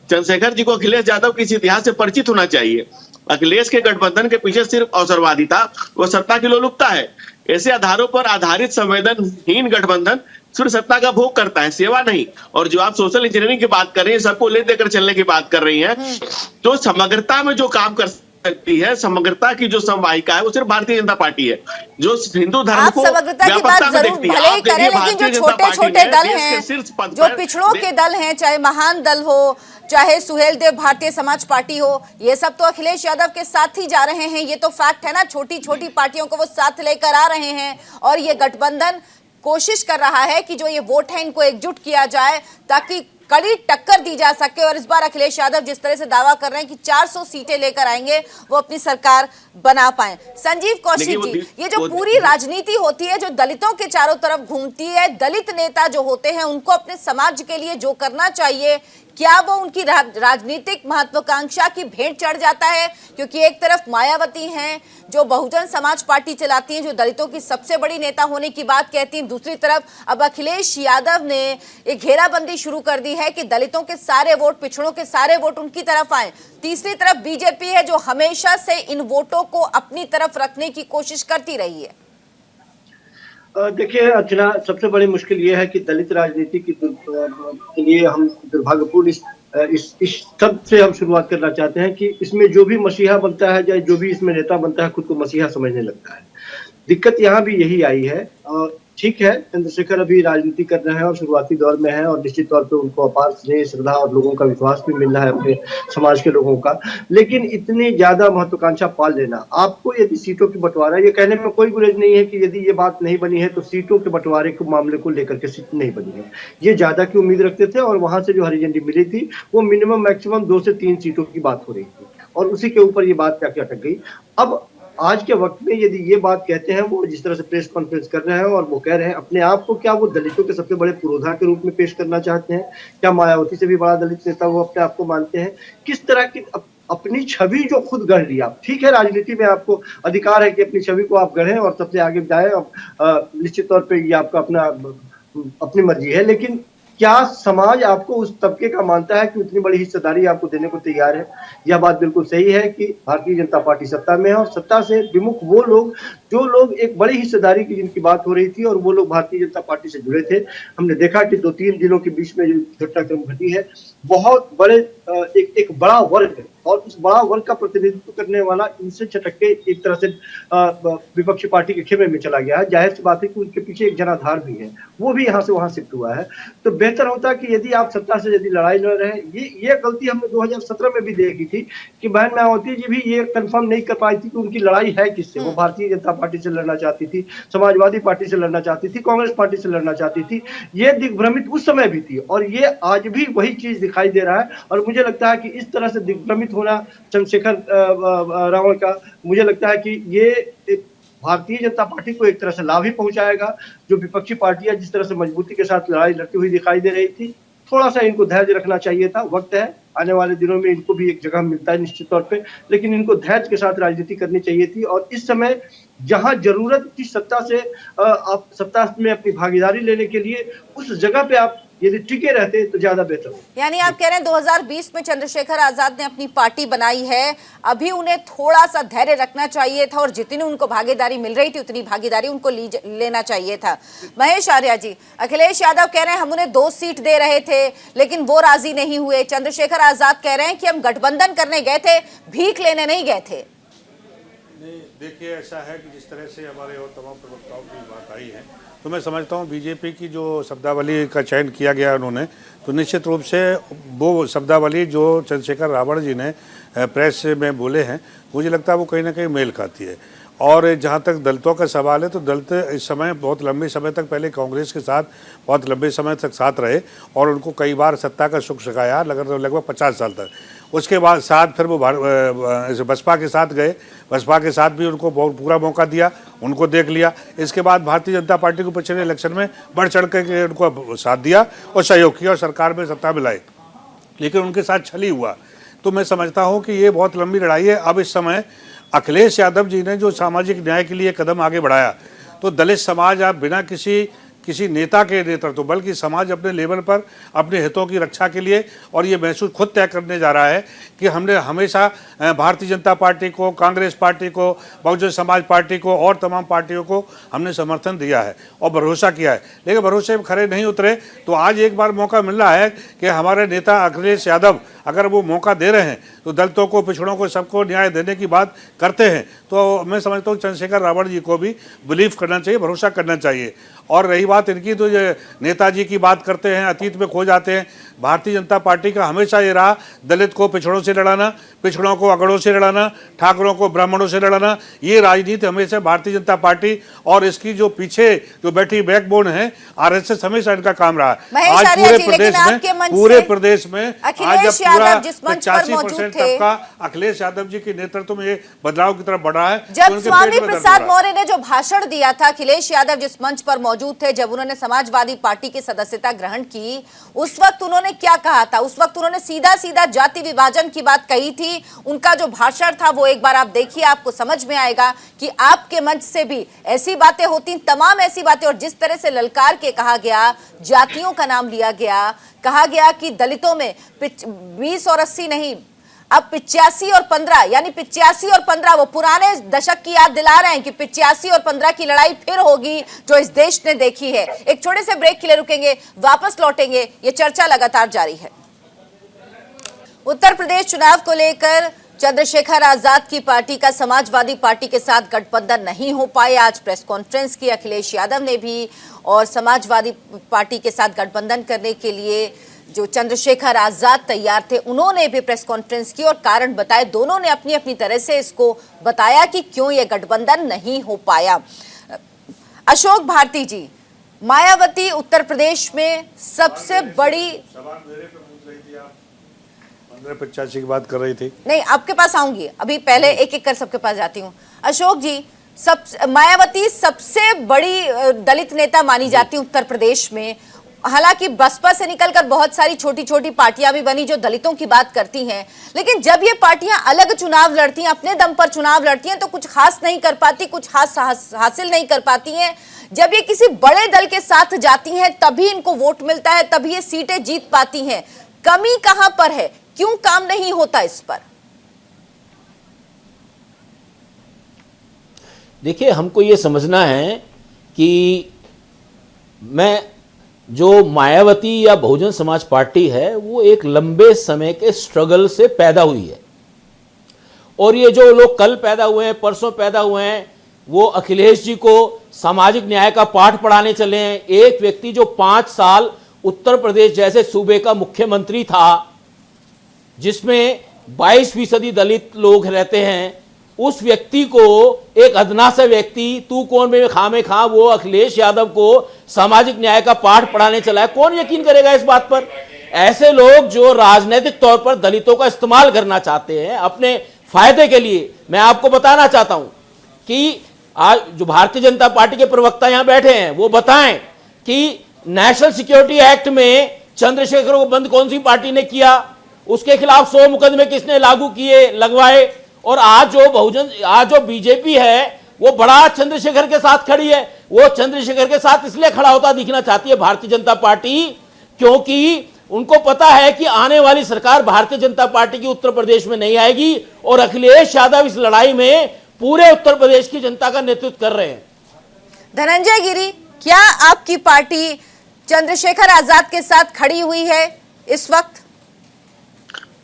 चंद्रशेखर जी को अखिलेश यादव के इस इतिहास से परिचित होना चाहिए। अखिलेश के गठबंधन के पीछे सिर्फ अवसरवादिता व सत्ता की लोलुपता है। ऐसे आधारों पर आधारित संवेदनहीन गठबंधन सिर्फ सत्ता का भोग करता है, सेवा नहीं। और जो आप सोशल इंजीनियरिंग की बात कर रही हैं, सबको ले देकर चलने की बात कर रही हैं, तो समग्रता में जो काम कर सकती है, समग्रता की जो संवाहिका है, वो सिर्फ भारतीय जनता पार्टी है, जो हिंदू धर्म को समग्रता की बात जरूर भले ही करें, लेकिन जो छोटे छोटे दल हैं, जो पिछड़ों के दल हैं, चाहे महान दल हो, चाहे सुहेल देव भारतीय समाज पार्टी हो, ये सब तो अखिलेश यादव के साथ ही जा रहे हैं। ये तो फैक्ट है ना। छोटी छोटी पार्टियों को वो साथ लेकर आ रहे हैं और ये गठबंधन कोशिश कर रहा है कि जो ये वोट है इनको एकजुट किया जाए ताकि कड़ी टक्कर दी जा सके। और इस बार अखिलेश यादव जिस तरह से दावा कर रहे हैं कि 400 सीटें लेकर आएंगे, वो अपनी सरकार बना पाए। संजीव कौशिक जी, ये जो पूरी राजनीति होती है जो दलितों के चारों तरफ घूमती है, दलित नेता जो होते हैं उनको अपने समाज के लिए जो करना चाहिए, क्या वो उनकी राजनीतिक महत्वाकांक्षा की भेंट चढ़ जाता है? क्योंकि एक तरफ मायावती हैं जो बहुजन समाज पार्टी चलाती हैं, जो दलितों की सबसे बड़ी नेता होने की बात कहती हैं, दूसरी तरफ अब अखिलेश यादव ने एक घेराबंदी शुरू कर दी है कि दलितों के सारे वोट, पिछड़ों के सारे वोट उनकी तरफ आए। तीसरी तरफ बीजेपी है जो हमेशा से इन वोटों को अपनी तरफ रखने की कोशिश करती रही है। देखिए अर्चना, सबसे बड़ी मुश्किल ये है कि दलित राजनीति के लिए हम दुर्भाग्यपूर्ण इस सब से हम शुरुआत करना चाहते हैं कि इसमें जो भी मसीहा बनता है, या जो भी इसमें नेता बनता है, खुद को मसीहा समझने लगता है। दिक्कत यहाँ भी यही आई है। ठीक है, चंद्रशेखर अभी राजनीति कर रहे हैं और शुरुआती दौर में है, और निश्चित तौर पे उनको अपार स्नेह, श्रद्धा और लोगों का विश्वास भी मिल रहा है अपने समाज के लोगों का। लेकिन इतनी ज्यादा महत्वाकांक्षा पाल लेना, आपको यदि सीटों की बंटवारा, ये कहने में कोई गुरेज नहीं है कि यदि ये बात नहीं बनी है तो सीटों के बंटवारे के मामले को लेकर के सीट नहीं बनी है। ये ज्यादा की उम्मीद रखते थे और वहां से जो हरी झंडी मिली थी वो मिनिमम मैक्सिमम 2 से 3 सीटों की बात हो रही थी, और उसी के ऊपर ये बात क्या अटक गई। अब आज के वक्त में यदि ये बात कहते हैं, वो जिस तरह से प्रेस कॉन्फ्रेंस कर रहे हैं और वो कह रहे हैं अपने आप को, क्या वो दलितों के सबसे बड़े पुरोधा के रूप में पेश करना चाहते हैं? क्या मायावती से भी बड़ा दलित नेता वो अपने आप को मानते हैं? किस तरह की अपनी छवि जो खुद गढ़ लिया, ठीक है, राजनीति में आपको अधिकार है कि अपनी छवि को आप गढ़ें और सबसे आगे जाए, निश्चित तौर पर ये आपका अपनी मर्जी है। लेकिन क्या समाज आपको उस तबके का मानता है कि उतनी बड़ी हिस्सेदारी आपको देने को तैयार है? यह बात बिल्कुल सही है कि भारतीय जनता पार्टी सत्ता में है और सत्ता से विमुख वो लोग, जो लोग एक बड़ी हिस्सेदारी की जिनकी बात हो रही थी और वो लोग भारतीय जनता पार्टी से जुड़े थे। हमने देखा कि 2-3 दिनों के बीच में जो घटनाक्रम घटी है, बहुत बड़े एक बड़ा वर्ग है और उस बड़ा वर्ग का प्रतिनिधित्व करने वाला इनसे छटक के एक तरह से विपक्षी पार्टी के खेमे में चला गया है। जाहिर सी बात है कि उनके पीछे एक जनाधार भी है, वो भी यहाँ से वहां शिफ्ट हुआ है। तो बेहतर होता कि यदि आप सत्ता से यदि लड़ाई लड़ रहे हैं, ये गलती हमने 2017 में भी देखी थी कि बहन मायावती जी भी ये कंफर्म नहीं कर पाई थी कि उनकी लड़ाई है किससे। वो भारतीय जनता पार्टी से लड़ना चाहती थी, समाजवादी पार्टी से लड़ना चाहती थी, कांग्रेस पार्टी से लड़ना चाहती थी। ये दिग्भ्रमित उस समय भी थी और ये आज भी वही चीज दिखाई दे रहा है। और मुझे लगता है कि इस तरह से दिग्भ्रमित होना चंद्रशेखर रावण का, मुझे लगता है कि ये भारतीय जनता पार्टी को एक तरह से लाभ ही पहुंचाएगा। जो विपक्षी पार्टियां जिस तरह से मजबूती के साथ लड़ाई लड़ती हुई दिखाई दे रही थी, थोड़ा सा इनको धैर्य रखना चाहिए था। वक्त है, आने वाले दिनों में इनको भी एक जगह मिलता है निश्चित तौर पे, लेकिन इनको धैर्य के साथ राजनीति करनी चाहिए थी। और इस समय जहां जरूरत थी सत्ता से आप सत्ता में अपनी भागीदारी लेने के लिए, उस जगह पे आप यदि टिके रहते तो ज्यादा बेहतर हो। यानी आप कह रहे हैं 2020 में चंद्रशेखर आजाद ने अपनी पार्टी बनाई है, अभी उन्हें थोड़ा सा धैर्य रखना चाहिए था और जितनी उनको भागीदारी मिल रही थी उतनी भागीदारी उनको लेना चाहिए था। महेश आर्या जी, अखिलेश यादव कह रहे हैं हम उन्हें 2 सीट दे रहे थे लेकिन वो राजी नहीं हुए। चंद्रशेखर आजाद कह रहे हैं कि हम गठबंधन करने गए थे, भीख लेने नहीं गए थे। नहीं, देखिए ऐसा है कि जिस तरह से हमारे और तमाम प्रवक्ताओं की बात आई है, तो मैं समझता हूँ बीजेपी की जो शब्दावली का चयन किया गया उन्होंने, तो निश्चित रूप से वो शब्दावली जो चंद्रशेखर रावण जी ने प्रेस में बोले हैं, मुझे लगता है वो कहीं ना कहीं मेल खाती है। और जहाँ तक दलितों का सवाल है, तो दलित इस समय बहुत लंबे समय तक पहले कांग्रेस के साथ बहुत लंबे समय तक साथ रहे और उनको कई बार सत्ता का सुख सखाया, लगभग 50 साल तक। उसके बाद साथ फिर वो बसपा के साथ गए, बसपा के साथ भी उनको बहुत पूरा मौका दिया, उनको देख लिया। इसके बाद भारतीय जनता पार्टी को पिछले इलेक्शन में बढ़ चढ़ के उनको साथ दिया और सहयोग किया और सरकार में सत्ता मिलाई, लेकिन उनके साथ छली हुआ। तो मैं समझता हूँ कि ये बहुत लंबी लड़ाई है। अब इस समय अखिलेश यादव जी ने जो सामाजिक न्याय के लिए कदम आगे बढ़ाया, तो दलित समाज आप बिना किसी नेता के नेतृत्व, बल्कि समाज अपने लेवल पर अपने हितों की रक्षा के लिए और ये महसूस खुद तय करने जा रहा है कि हमने हमेशा भारतीय जनता पार्टी को, कांग्रेस पार्टी को, बहुजन समाज पार्टी को और तमाम पार्टियों को हमने समर्थन दिया है और भरोसा किया है, लेकिन भरोसे में खरे नहीं उतरे। तो आज एक बार मौका मिल रहा है कि हमारे नेता अखिलेश यादव अगर वो मौका दे रहे हैं तो दलितों को, पिछड़ों को, सबको न्याय देने की बात करते हैं, तो मैं समझता हूँ चंद्रशेखर रावण जी को भी बिलीव करना चाहिए, भरोसा करना चाहिए। और रही बात इनकी, तो ये नेताजी की बात करते हैं, अतीत में खो जाते हैं। भारतीय जनता पार्टी का हमेशा ये रहा दलित को पिछड़ों से लड़ाना, पिछड़ों को अगड़ों से लड़ाना, ठाकुरों को ब्राह्मणों से लड़ाना। ये राजनीति हमेशा भारतीय जनता पार्टी और इसकी जो पीछे जो बैठी बैकबोन है आरएसएस, हमेशा इनका काम रहा है। आज पूरे प्रदेश में आज जब पूरा 85% तबका अखिलेश यादव जी के नेतृत्व में ये बदलाव की तरफ बढ़ रहा है। जब स्वामी प्रसाद मौर्य ने जो भाषण दिया था, अखिलेश यादव जिस मंच पर मौजूद थे, जब उन्होंने समाजवादी पार्टी की सदस्यता ग्रहण की, उस वक्त उन्होंने क्या कहा था? उस वक्त उन्होंने सीधा सीधा जाति विभाजन की बात कही थी। उनका जो भाषण था वो एक बार आप देखिए, आपको समझ में आएगा कि आपके मंच से भी ऐसी बातें होती, तमाम ऐसी बातें। और जिस तरह से ललकार के कहा गया, जातियों का नाम लिया गया, कहा गया कि दलितों में 20 और 80 नहीं, अब 85 और 15, यानी 85 और 15, वो पुराने दशक की याद दिला रहे हैं कि 85 और 15 की लड़ाई फिर होगी जो इस देश ने देखी है। एक छोटे से ब्रेक के लिए रुकेंगे, वापस लौटेंगे, ये चर्चा लगातार जारी है। उत्तर प्रदेश चुनाव को लेकर चंद्रशेखर आजाद की पार्टी का समाजवादी पार्टी के साथ गठबंधन नहीं हो पाए। आज प्रेस कॉन्फ्रेंस की अखिलेश यादव ने भी, और समाजवादी पार्टी के साथ गठबंधन करने के लिए जो चंद्रशेखर आजाद तैयार थे उन्होंने भी प्रेस कॉन्फ्रेंस की और कारण बताए। दोनों ने अपनी अपनी तरह से इसको बताया कि क्यों ये गठबंधन नहीं हो पाया। अशोक भारती जी, मायावती उत्तर प्रदेश में सबसे बड़ी, 1585 की बात कर रही थी। नहीं, आपके पास आऊंगी, अभी पहले एक एक कर सबके पास जाती हूँ। अशोक जी, मायावती सबसे बड़ी दलित नेता मानी जाती है उत्तर प्रदेश में। हालांकि बसपा से निकलकर बहुत सारी छोटी छोटी पार्टियां भी बनी जो दलितों की बात करती हैं, लेकिन जब ये पार्टियां अलग चुनाव लड़ती हैं, अपने दम पर चुनाव लड़ती हैं, तो कुछ खास नहीं कर पाती, कुछ खास हासिल नहीं कर पाती हैं। जब ये किसी बड़े दल के साथ जाती हैं तभी इनको वोट मिलता है, तभी ये सीटें जीत पाती हैं। कमी कहां पर है, क्यों काम नहीं होता इस पर? देखिए, हमको ये समझना है कि मैं जो मायावती या बहुजन समाज पार्टी है वो एक लंबे समय के स्ट्रगल से पैदा हुई है, और ये जो लोग कल पैदा हुए हैं, परसों पैदा हुए हैं, वो अखिलेश जी को सामाजिक न्याय का पाठ पढ़ाने चले हैं। एक व्यक्ति जो 5 साल उत्तर प्रदेश जैसे सूबे का मुख्यमंत्री था, जिसमें 22% दलित लोग रहते हैं, उस व्यक्ति को एक अदना सा व्यक्ति तू कौन में खामे खा वो अखिलेश यादव को सामाजिक न्याय का पाठ पढ़ाने चला है। कौन यकीन करेगा इस बात पर? ऐसे लोग जो राजनीतिक तौर पर दलितों का इस्तेमाल करना चाहते हैं अपने फायदे के लिए, मैं आपको बताना चाहता हूं कि आज जो भारतीय जनता पार्टी के प्रवक्ता यहां बैठे हैं वो बताएं कि नेशनल सिक्योरिटी एक्ट में चंद्रशेखर को बंद कौन सी पार्टी ने किया, उसके खिलाफ 100 मुकदमे किसने लागू किए, लगवाए, और आज जो बीजेपी है वो बड़ा चंद्रशेखर के साथ खड़ी है। वो चंद्रशेखर के साथ इसलिए खड़ा होता दिखना चाहती है भारतीय जनता पार्टी, क्योंकि उनको पता है कि आने वाली सरकार भारतीय जनता पार्टी की उत्तर प्रदेश में नहीं आएगी, और अखिलेश यादव इस लड़ाई में पूरे उत्तर प्रदेश की जनता का नेतृत्व कर रहे हैं। धनंजय गिरी, क्या आपकी पार्टी चंद्रशेखर आजाद के साथ खड़ी हुई है इस वक्त?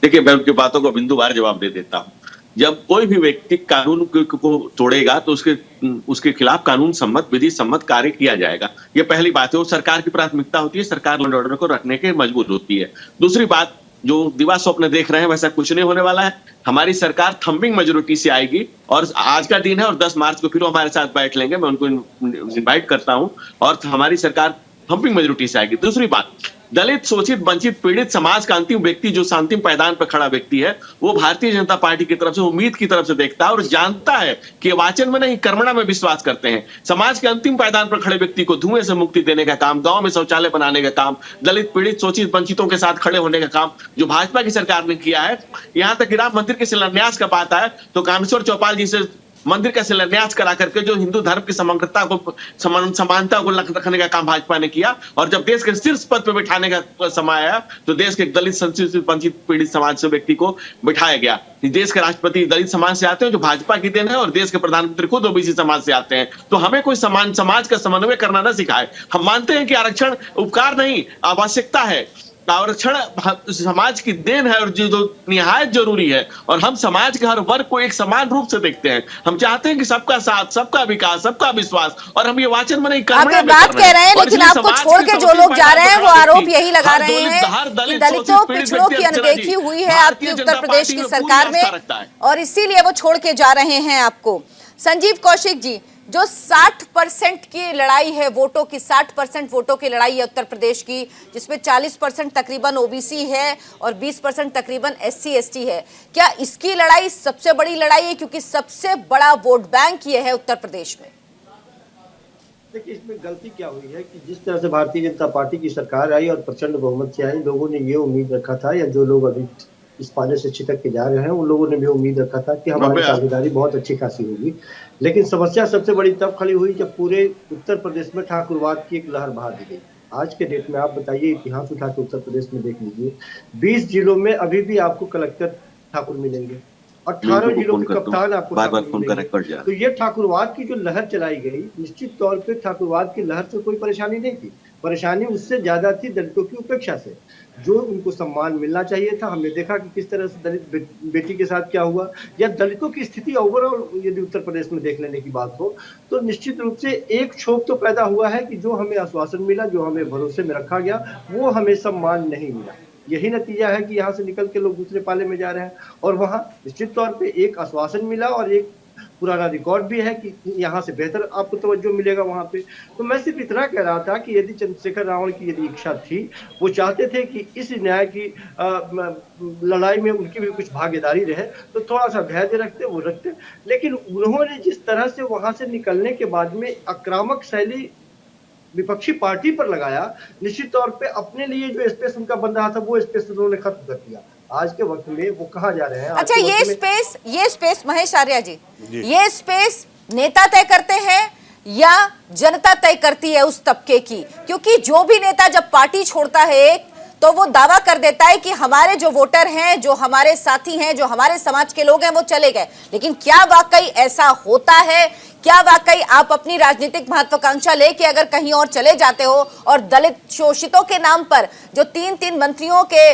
देखिए, मैं उनकी बातों को बिंदुवार जवाब दे देता हूं। जब कोई भी व्यक्ति कानून को तोड़ेगा तो उसके खिलाफ कानून सम्मत, विधि सम्मत कार्य किया जाएगा। ये पहली बात है। वो सरकार की प्राथमिकता होती है, सरकार लॉ एंड ऑर्डर को रखने के मजबूर होती है। दूसरी बात, जो दिवा स्वप्न देख रहे हैं वैसा कुछ नहीं होने वाला है। हमारी सरकार थंबिंग मेजोरिटी से आएगी, और आज का दिन है और 10 मार्च को फिर हमारे साथ बैठ लेंगे। मैं उनको इन्वाइट करता हूं, और हमारी सरकार थंबिंग मेजोरिटी से आएगी। दूसरी बात, दलित, शोषित, वंचित, पीड़ित समाज का अंतिम व्यक्ति, जो शांतिम पायदान पर खड़ा व्यक्ति है, वो भारतीय जनता पार्टी की तरफ से उम्मीद की तरफ से देखता है और जानता है कि वाचन में नहीं कर्मणा में विश्वास करते हैं। समाज के अंतिम पायदान पर खड़े व्यक्ति को धुएं से मुक्ति देने का काम, गांव में शौचालय बनाने का काम, दलित, पीड़ित, शोषित, वंचितों के साथ खड़े होने का काम जो भाजपा की सरकार ने किया है। यहां तक कि राम मंदिर के शिलान्यास का बात है तो कामेश्वर चौपाल जी से मंदिर का शिलान्यास करा करके जो हिंदू धर्म की समग्रता को, समानता को रखने का काम भाजपा ने किया। और जब देश के शीर्ष पद पर बिठाने का समय आया तो देश के दलित, संचित, वंचित, पीड़ित समाज से व्यक्ति को बिठाया गया। देश के राष्ट्रपति दलित समाज से आते हैं जो भाजपा की देन है, और देश के प्रधानमंत्री खुद ओबीसी समाज से आते हैं। तो हमें कोई समाज का समन्वय करना न सिखाए। हम मानते हैं कि आरक्षण उपकार नहीं, आवश्यकता है। आरक्षण समाज की देन है और जो निहायत जरूरी है, और हम समाज के हर वर्ग को एक समान रूप से देखते हैं। हम चाहते हैं कि सबका साथ, सबका विकास, सबका विश्वास, और हम ये वाचन में नहीं आप बात कह रहे हैं, लेकिन आपको छोड़ के जो लोग जा रहे हैं वो आरोप यही लगा रहे हैं कि दलितों, पिछड़ों की अनदेखी हुई है आपकी उत्तर प्रदेश की सरकार में, और इसीलिए वो छोड़ के जा रहे हैं आपको। संजीव कौशिक जी, जो 60% की लड़ाई है वोटों की, 60% वोटों की लड़ाई है उत्तर प्रदेश की, जिसमें 40% तकरीबन ओबीसी है और 20% तकरीबन SC ST है, क्या इसकी लड़ाई सबसे बड़ी लड़ाई है? क्योंकि सबसे बड़ा वोट बैंक ये है उत्तर प्रदेश में। देखिए, इसमें गलती क्या हुई है कि जिस तरह से भारतीय जनता पार्टी की सरकार आई और प्रचंड बहुमत से आई, लोगों ने ये उम्मीद रखा था, या जो लोग अभी इस पाले से छिटक के जा रहे हैं उन लोगों ने भी उम्मीद रखा था कि हमारी साझेदारी बहुत अच्छी खासी होगी। लेकिन समस्या सबसे बड़ी तब खड़ी हुई जब पूरे उत्तर प्रदेश में ठाकुरवाद की एक लहर बहा दी गई। आज के डेट में आप बताइए, इतिहास उठा के उत्तर प्रदेश में देख लीजिए, 20 जिलों में अभी भी आपको कलेक्टर ठाकुर मिलेंगे, 18 जिलों के कप्तान आपको मिलेंगे। तो ये ठाकुरवाद की जो लहर चलाई गई, निश्चित तौर पे ठाकुरवाद की लहर से कोई परेशानी नहीं थी। परेशानी उससे ज्यादा थी दलितों की उपेक्षा से, जो उनको सम्मान मिलना चाहिए था। हमने देखा कि किस तरह से दलित बेटी के साथ क्या हुआ, या दलितों की स्थिति ओवरऑल यदि उत्तर प्रदेश में देख लेने की बात हो तो निश्चित रूप से एक क्षोभ तो पैदा हुआ है कि जो हमें आश्वासन मिला, जो हमें भरोसे में रखा गया, वो हमें सम्मान नहीं मिला। यही नतीजा है कि यहाँ से निकल के लोग दूसरे पाले में जा रहे हैं, और वहाँ निश्चित तौर पे एक आश्वासन मिला और एक पुराना रिकॉर्ड भी है कि यहाँ से बेहतर आपको तवज्जो मिलेगा वहां पे। तो मैं सिर्फ इतना कह रहा था कि यदि चंद्रशेखर रावण की यदि इच्छा थी, वो चाहते थे कि इस न्याय की लड़ाई में उनकी भी कुछ भागीदारी रहे, तो थोड़ा सा धैर्य रखते, वो रखते। लेकिन उन्होंने जिस तरह से वहां से निकलने के बाद में आक्रामक शैली विपक्षी पार्टी पर लगाया, निश्चित तौर पे अपने लिए जो स्पेस उनका बन रहा था वो स्पेस उन्होंने खत्म कर दिया। आज के वक्त में वो कहा जा रहे हैं। अच्छा, ये स्पेस महेश आर्या जी, ये स्पेस नेता तय करते हैं या जनता तय करती है उस तबके की? क्योंकि जो भी नेता जब पार्टी छोड़ता है एक, तो वो दावा कर देता है कि हमारे जो वोटर हैं, जो हमारे साथी हैं, जो हमारे समाज के लोग हैं, वो चले गए। लेकिन क्या वाकई ऐसा होता है? क्या वाकई आप अपनी राजनीतिक महत्वाकांक्षा लेके अगर कहीं और चले जाते हो और दलित शोषितों के नाम पर जो तीन मंत्रियों के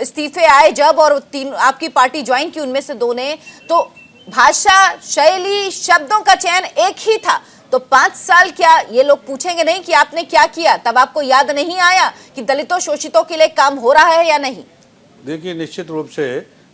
इस्तीफे आए जब, और आपकी पार्टी ज्वाइन की उनमें से 2 ने, तो भाषा, शैली, शब्दों का चयन एक ही था, तो 5 साल क्या ये लोग पूछेंगे नहीं कि आपने क्या किया? तब आपको याद नहीं आया कि दलितों शोषितों के लिए काम हो रहा है या नहीं? देखिए, निश्चित रूप से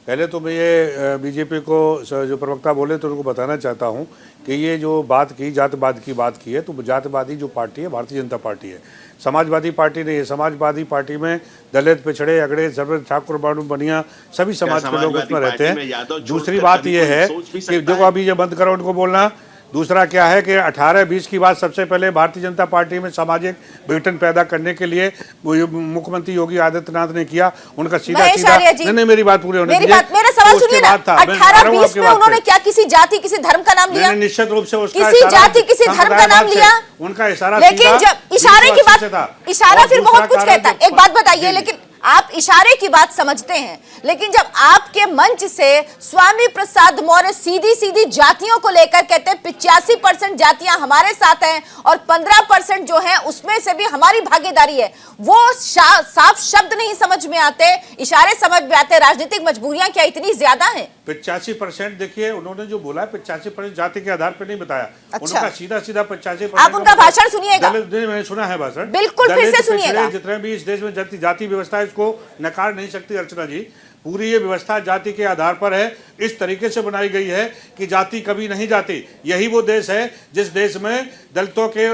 पहले तो मैं ये बीजेपी को जो प्रवक्ता बोले तो उनको बताना चाहता हूँ कि ये जो बात की, जातवाद की बात की है, तो जातवादी जो पार्टी है भारतीय जनता पार्टी है, समाजवादी पार्टी नहीं है। समाजवादी पार्टी में दलित, पिछड़े, अगड़े, सर्व, ठाकुर, बाणु, बनिया सभी समाज के लोग उसमें रहते हैं। दूसरी बात ये है कि देखो, अभी ये बंद करो उनको बोलना। दूसरा क्या है कि 18-20 की बात सबसे पहले भारतीय जनता पार्टी में सामाजिक विघटन पैदा करने के लिए मुख्यमंत्री योगी आदित्यनाथ ने किया। उनका सीधा नहीं, मेरी बात पूरी होने दीजिए। मेरा सवाल सुनिए ना, 18-20 में उन्होंने क्या किसी जाति, किसी धर्म का नाम लिया? निश्चित रूप से किसी जाति, किसी धर्म का नाम लिया? उनका इशारा, लेकिन जब इशारे की बात, इशारा फिर बहुत कुछ कहता है। एक बात बताइए, लेकिन आप इशारे की बात समझते हैं, लेकिन जब आपके मंच से स्वामी प्रसाद मौर्य सीधी सीधी जातियों को लेकर कहते हैं 85% जातियां हमारे साथ हैं और 15% जो हैं उसमें से भी हमारी भागीदारी है, वो साफ शब्द नहीं समझ में आते, इशारे समझ में आते। राजनीतिक मजबूरियां क्या इतनी ज्यादा हैं? 85% देखिए, उन्होंने जो बोला है 85% जाति के आधार पर नहीं बताया। अच्छा। उनका सीधा 85%। आप उनका भाषण सुनिएगा। मैंने सुना है भाषण, बिल्कुल फिर से सुनिएगा। जितने भी इस देश में जाति व्यवस्था है, इसको नकार नहीं सकती अर्चना जी। पूरी ये व्यवस्था जाति के आधार पर है, इस तरीके से बनाई गई है कि जाति कभी नहीं जाती। यही वो देश है जिस देश में दलितों के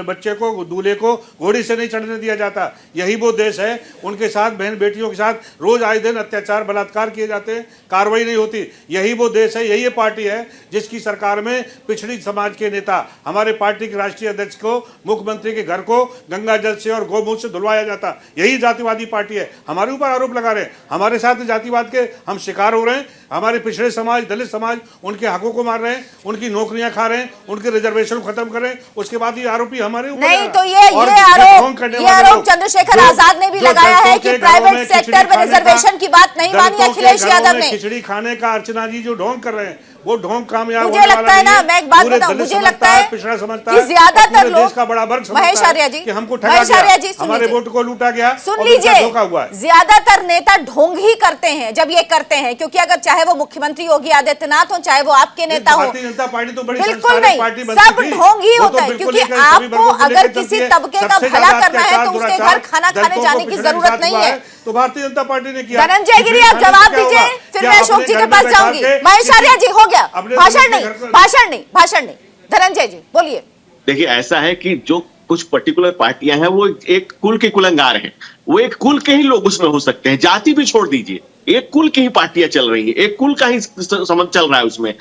बच्चे को, दूल्हे को घोड़ी से नहीं चढ़ने दिया जाता। यही वो देश है, उनके साथ बहन बेटियों के साथ रोज आए दिन अत्याचार, बलात्कार किए जाते हैं, कार्रवाई नहीं होती। यही वो देश है, यही पार्टी है जिसकी सरकार में पिछड़ी समाज के नेता, हमारे पार्टी के राष्ट्रीय अध्यक्ष को, मुख्यमंत्री के घर को गंगा जल से और गौमूत्र से धुलवाया जाता। यही जातिवादी पार्टी है। हमारे ऊपर आरोप लगा रहे हैं, हमारे साथ जातिवाद के हम शिकार हो रहे हैं। हमारे पिछड़े समाज, दलित समाज, उनके हकों को मार रहे हैं, उनकी नौकरियां खा रहे हैं, उनके रिजर्वेशन को खत्म कर रहे हैं। उसके बाद ये आरोपी हमारे ऊपर नहीं, तो ये आरोप चंद्रशेखर आजाद ने भी लगाया है कि प्राइवेट सेक्टर में रिजर्वेशन की बात नहीं मानी अखिलेश यादव ने। खिचड़ी खाने का अर्चना जी जो ढोंग कर रहे हैं, वो ढोंग कामयाब मुझे लगता है ना, मैं एक बात बताऊं, मुझे लगता है पिछड़ा समझता कि ज्यादातर लोग, देश का बड़ा वर्ग महेश आर्या जी, कि हमको ठगा गया, हमारे वोट को लूटा गया, सुन लीजिए, ज्यादातर नेता ढोंग ही करते हैं जब ये करते हैं, क्योंकि अगर चाहे वो मुख्यमंत्री योगी आदित्यनाथ हो, चाहे वो आपके नेता हो, भारतीय जनता पार्टी तो बड़ी बिल्कुल नहीं, सब ढोंग ही होता है। क्योंकि आपको अगर किसी तबके का भला करना है तो उसके घर खाना खाने जाने की जरूरत नहीं है। तो भारतीय जनता पार्टी ने किया। धनंजय गिरी, आप जवाब दीजिए, फिर मैं अशोक जी के पास जाऊंगी। महेश आर्या जी, हो गया, भाषण नहीं। धनंजय जी बोलिए। देखिए, ऐसा है कि जो कुछ पर्टिकुलर पार्टियां हैं वो एक कुल के कुलंगार हैं, वो एक कुल के ही लोग उसमें हो सकते हैं, जाति भी छोड़ दीजिए, एक कुल की ही पार्टियां चल रही हैं, एक कुल का ही समझ चल रहा है उसमें।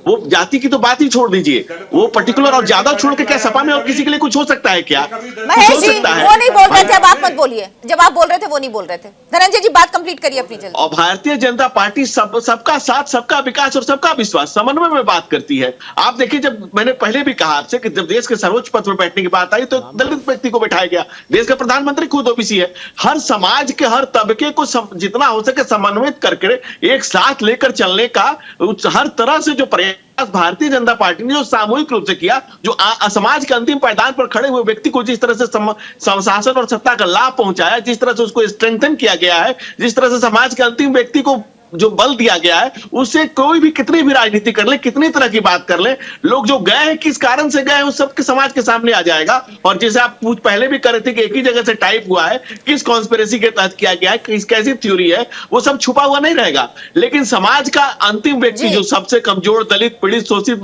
वो जाति की तो बात ही छोड़ दीजिए, वो पर्टिकुलर और ज्यादा छोड़ के क्या सपा में और किसी के लिए कुछ हो सकता है क्या? महेश जी, वो नहीं बोल रहे थे, अब आप मत बोलिए, जब आप बोल रहे थे वो नहीं बोल रहे थे। धनंजय जी बात कंप्लीट करिए अपनी जल्दी। और भारतीय जनता पार्टी सबका साथ, सबका विकास और सबका विश्वास, समन्वय में बात करती है। आप देखिए, जब मैंने पहले भी कहा आपसे कि जब देश के सर्वोच्च पद पर बैठने की बात आई तो दलित व्यक्ति को बैठाया गया। देश का प्रधानमंत्री खुद ओबीसी है। हर समाज के हर तबके को जितना हो सके समन्वित करके एक साथ लेकर चलने का हर तरह से जो प्रयास भारतीय जनता पार्टी ने जो सामूहिक रूप से किया, जो समाज के अंतिम पायदान पर खड़े हुए व्यक्ति को जिस तरह से शासन और सत्ता का लाभ पहुंचाया, जिस तरह से उसको स्ट्रेंथन किया गया है, जिस तरह से समाज के अंतिम व्यक्ति को जो बल दिया गया है, उससे कोई भी कितनी भी राजनीति कर ले, कितनी तरह की बात कर ले, लोग जो गए हैं किस कारण से गए हैं उस सबके समाज के सामने आ जाएगा। और जैसे आप पहले भी कर रहे थे कि एक ही जगह से टाइप हुआ है, किस कॉन्स्पिरेसी के तहत किया गया है, किस कैसी थ्योरी है, वो सब छुपा हुआ नहीं रहेगा। लेकिन समाज का अंतिम व्यक्ति जो सबसे कमजोर, दलित, पीड़ित, शोषित,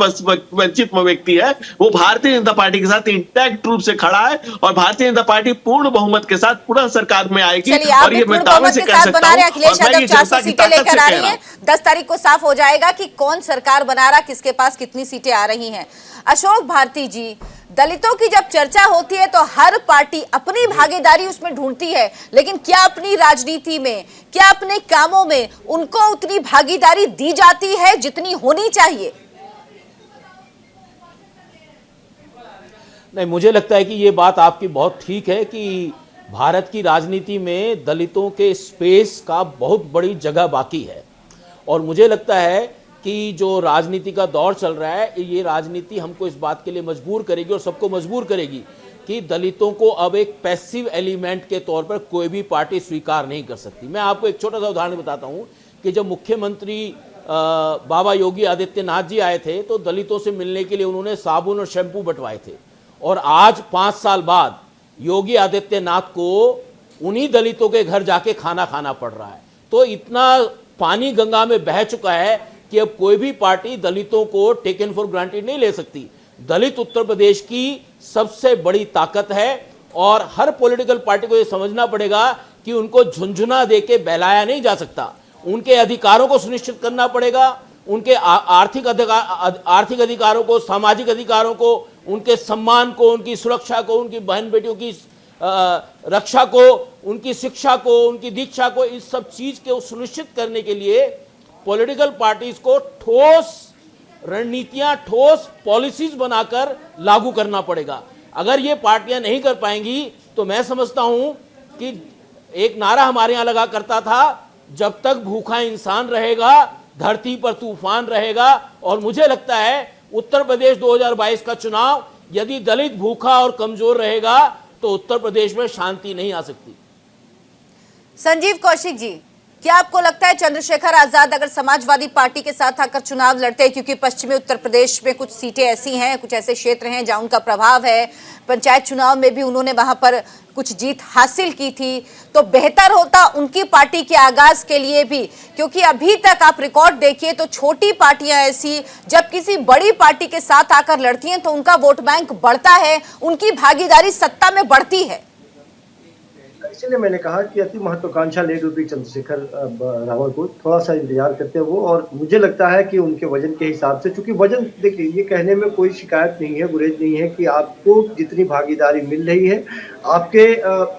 वंचित व्यक्ति है, वो भारतीय जनता पार्टी के साथ इंटैक्ट रूप से खड़ा है और भारतीय जनता पार्टी पूर्ण बहुमत के साथ पुनः सरकार में आएगी। और ये मैं दावे से कह सकता हूं, 10 तारीख को साफ हो जाएगा कि कौन सरकार बना रहा, किसके पास कितनी सीटें आ रही हैं। अशोक भारती जी, दलितों की जब चर्चा होती है तो हर पार्टी अपनी भागीदारी उसमें ढूंढती है, लेकिन क्या अपनी राजनीति में, क्या अपने कामों में उनको उतनी भागीदारी दी जाती है जितनी होनी चाहिए? नहीं, मुझे लगता है कि ये बात आपकी बहुत ठीक है कि भारत की राजनीति में दलितों के स्पेस का बहुत बड़ी जगह बाकी है। और मुझे लगता है कि जो राजनीति का दौर चल रहा है, ये राजनीति हमको इस बात के लिए मजबूर करेगी और सबको मजबूर करेगी कि दलितों को अब एक पैसिव एलिमेंट के तौर पर कोई भी पार्टी स्वीकार नहीं कर सकती। मैं आपको एक छोटा सा उदाहरण बताता हूँ कि जब मुख्यमंत्री बाबा योगी आदित्यनाथ जी आए थे तो दलितों से मिलने के लिए उन्होंने साबुन और शैम्पू बंटवाए थे, और आज 5 साल बाद योगी आदित्यनाथ को उन्हीं दलितों के घर जाके खाना खाना पड़ रहा है। तो इतना पानी गंगा में बह चुका है कि अब कोई भी पार्टी दलितों को टेकन फॉर ग्रांटेड नहीं ले सकती। दलित उत्तर प्रदेश की सबसे बड़ी ताकत है और हर पॉलिटिकल पार्टी को यह समझना पड़ेगा कि उनको झुंझुना देके बहलाया नहीं जा सकता। उनके अधिकारों को सुनिश्चित करना पड़ेगा, उनके आर्थिक अधिकारों को, सामाजिक अधिकारों को, उनके सम्मान को, उनकी सुरक्षा को, उनकी बहन बेटियों की रक्षा को, उनकी शिक्षा को, उनकी दीक्षा को, इस सब चीज को सुनिश्चित करने के लिए पॉलिटिकल पार्टीज को ठोस रणनीतियां, ठोस पॉलिसीज बनाकर लागू करना पड़ेगा। अगर ये पार्टियां नहीं कर पाएंगी तो मैं समझता हूं कि एक नारा हमारे यहां लगा करता था, जब तक भूखा इंसान रहेगा धरती पर तूफान रहेगा। और मुझे लगता है उत्तर प्रदेश 2022 का चुनाव यदि दलित भूखा और कमजोर रहेगा तो उत्तर प्रदेश में शांति नहीं आ सकती। संजीव कौशिक जी, क्या आपको लगता है चंद्रशेखर आजाद अगर समाजवादी पार्टी के साथ आकर चुनाव लड़ते हैं, क्योंकि पश्चिमी उत्तर प्रदेश में कुछ सीटें ऐसी हैं, कुछ ऐसे क्षेत्र हैं जहां उनका प्रभाव है, पंचायत चुनाव में भी उन्होंने वहां पर कुछ जीत हासिल की थी, तो बेहतर होता उनकी पार्टी के आगाज के लिए भी? क्योंकि अभी तक आप रिकॉर्ड देखिए तो छोटी पार्टियां ऐसी जब किसी बड़ी पार्टी के साथ आकर लड़ती हैं तो उनका वोट बैंक बढ़ता है, उनकी भागीदारी सत्ता में बढ़ती है। इसीलिए मैंने कहा कि अति महत्वाकांक्षा ले डूबी चंद्रशेखर रावल को थोड़ा सा इंतजार करते हैं वो। और मुझे लगता है कि उनके वजन के हिसाब से, चूंकि वजन देखिए, ये कहने में कोई शिकायत नहीं है, गुरेज नहीं है कि आपको जितनी भागीदारी मिल रही है, आपके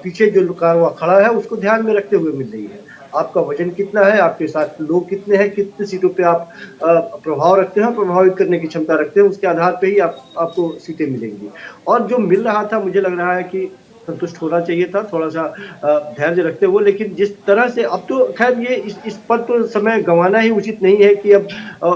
पीछे जो कारवां खड़ा है उसको ध्यान में रखते हुए मिल रही है। आपका वजन कितना है, आपके साथ लोग कितने हैं, कितनी सीटों पे आप प्रभाव रखते हैं, प्रभावित करने की क्षमता रखते हैं, उसके आधार पे ही आपको सीटें मिलेंगी। और जो मिल रहा था, मुझे लग रहा है कि संतुष्ट होना चाहिए था, थोड़ा सा धैर्य रखते हुए। लेकिन जिस तरह से अब तो खैर ये इस पर तो समय गंवाना ही उचित नहीं है कि अब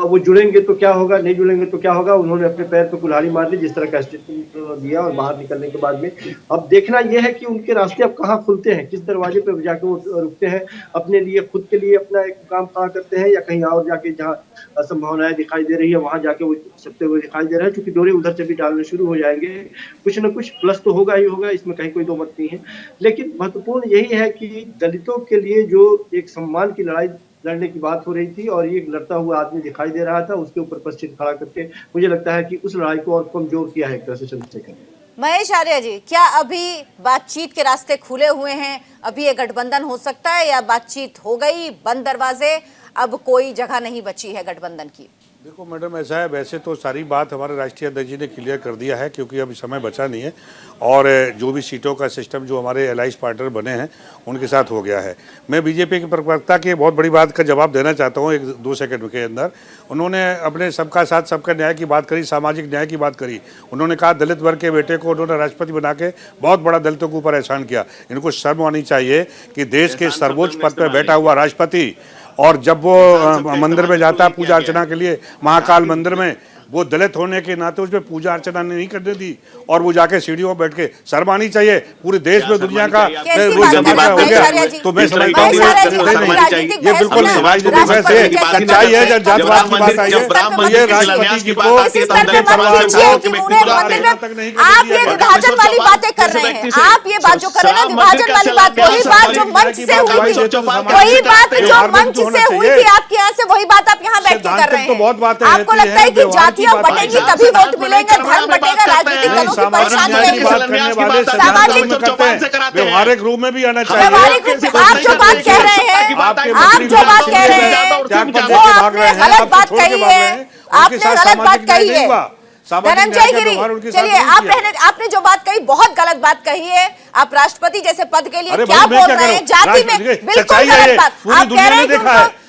वो जुड़ेंगे तो क्या होगा, नहीं जुड़ेंगे तो क्या होगा। उन्होंने अपने पैर पे कुल्हाड़ी मार ली जिस तरह का स्टेटमेंट दिया, और बाहर निकलने के बाद में अब देखना यह है कि उनके रास्ते अब कहाँ खुलते हैं, किस दरवाजे पे जाके वो रुकते हैं, अपने लिए, खुद के लिए अपना एक काम कहाँ करते हैं, या कहीं और जाके जहाँ संभावनाएं दिखाई दे रही है वहां जाके वो सबसे हुए दिखाई दे रहा है। क्योंकि डोरे उधर से भी डालने शुरू हो जाएंगे, कुछ न कुछ प्लस तो होगा ही होगा, इसमें कहीं कोई दो मत नहीं है। लेकिन महत्वपूर्ण यही है कि दलितों के लिए जो एक सम्मान की लड़ाई लड़ने की बात हो रही थी और ये लड़ता हुआ आदमी दिखाई दे रहा था, उसके ऊपर पश्चिम खड़ा करके मुझे लगता है कि उस लड़ाई को और कमजोर किया है एक तरह से चंद्रशेखर ने। महेश आर्य जी, क्या अभी बातचीत के रास्ते खुले हुए हैं? अभी ये गठबंधन हो सकता है, या बातचीत हो गई, बंद दरवाजे, अब कोई जगह नहीं बची है गठबंधन की? देखो मैडम, ऐसा है, वैसे तो सारी बात हमारे राष्ट्रीय अध्यक्ष जी ने क्लियर कर दिया है, क्योंकि अभी समय बचा नहीं है और जो भी सीटों का सिस्टम जो हमारे एलाइज पार्टनर बने हैं उनके साथ हो गया है। मैं बीजेपी के प्रवक्ता की बहुत बड़ी बात का जवाब देना चाहता हूँ 1-2 सेकंड के अंदर। उन्होंने अपने सबका साथ सबका न्याय की बात करी, सामाजिक न्याय की बात करी। उन्होंने कहा दलित वर्ग के बेटे को उन्होंने राष्ट्रपति बना के बहुत बड़ा दलितों के ऊपर एहसान किया। इनको शर्म आनी चाहिए कि देश के सर्वोच्च पद पर बैठा हुआ राष्ट्रपति, और जब वो मंदिर में जाता है पूजा अर्चना के लिए, महाकाल मंदिर में, वो दलित होने के नाते उसमें पूजा अर्चना नहीं करने दी और वो जाके सीढ़ियों बैठ के शर्म आनी चाहिए। पूरे देश में दुनिया का हो गया, तो मैं समझता हूँ ये बिल्कुल राजनीतिक वैसे सच्चाई है। जब जातवाद की बात आई है, ये राष्ट्रपति जी को आप ये विभाजन वाली बातें कर रहे हैं, आप ये बात जो कर रहे हैं ना, विभाजन वाली बात, वही बात जो मंच से हुई थी, वही बात जो मंच से हुई थी आपके यहाँ से, वही बात आप यहाँ बैठ के कर रहे हैं। आपको लगता है कि जातियां बटेंगी तभी वोट मिलेंगे, धर्म बटेगा, राजनीतिक दलों की परेशानी रहेगी, सामाजिक व्यवहारिक रूप में भी आना चाहिए। आप जो बात कह रहे हैं, आप जो बात कह रहे हैं वो आपने गलत बात कही है, आपने गलत बात कही है। धनंजय गिरी, चलिए आपने जो बात कही बहुत गलत बात कही है। आप राष्ट्रपति जैसे पद के लिए क्या बोल रहे हैं? जाति में बिल्कुल गलत बात। आप कह रहे हैं कि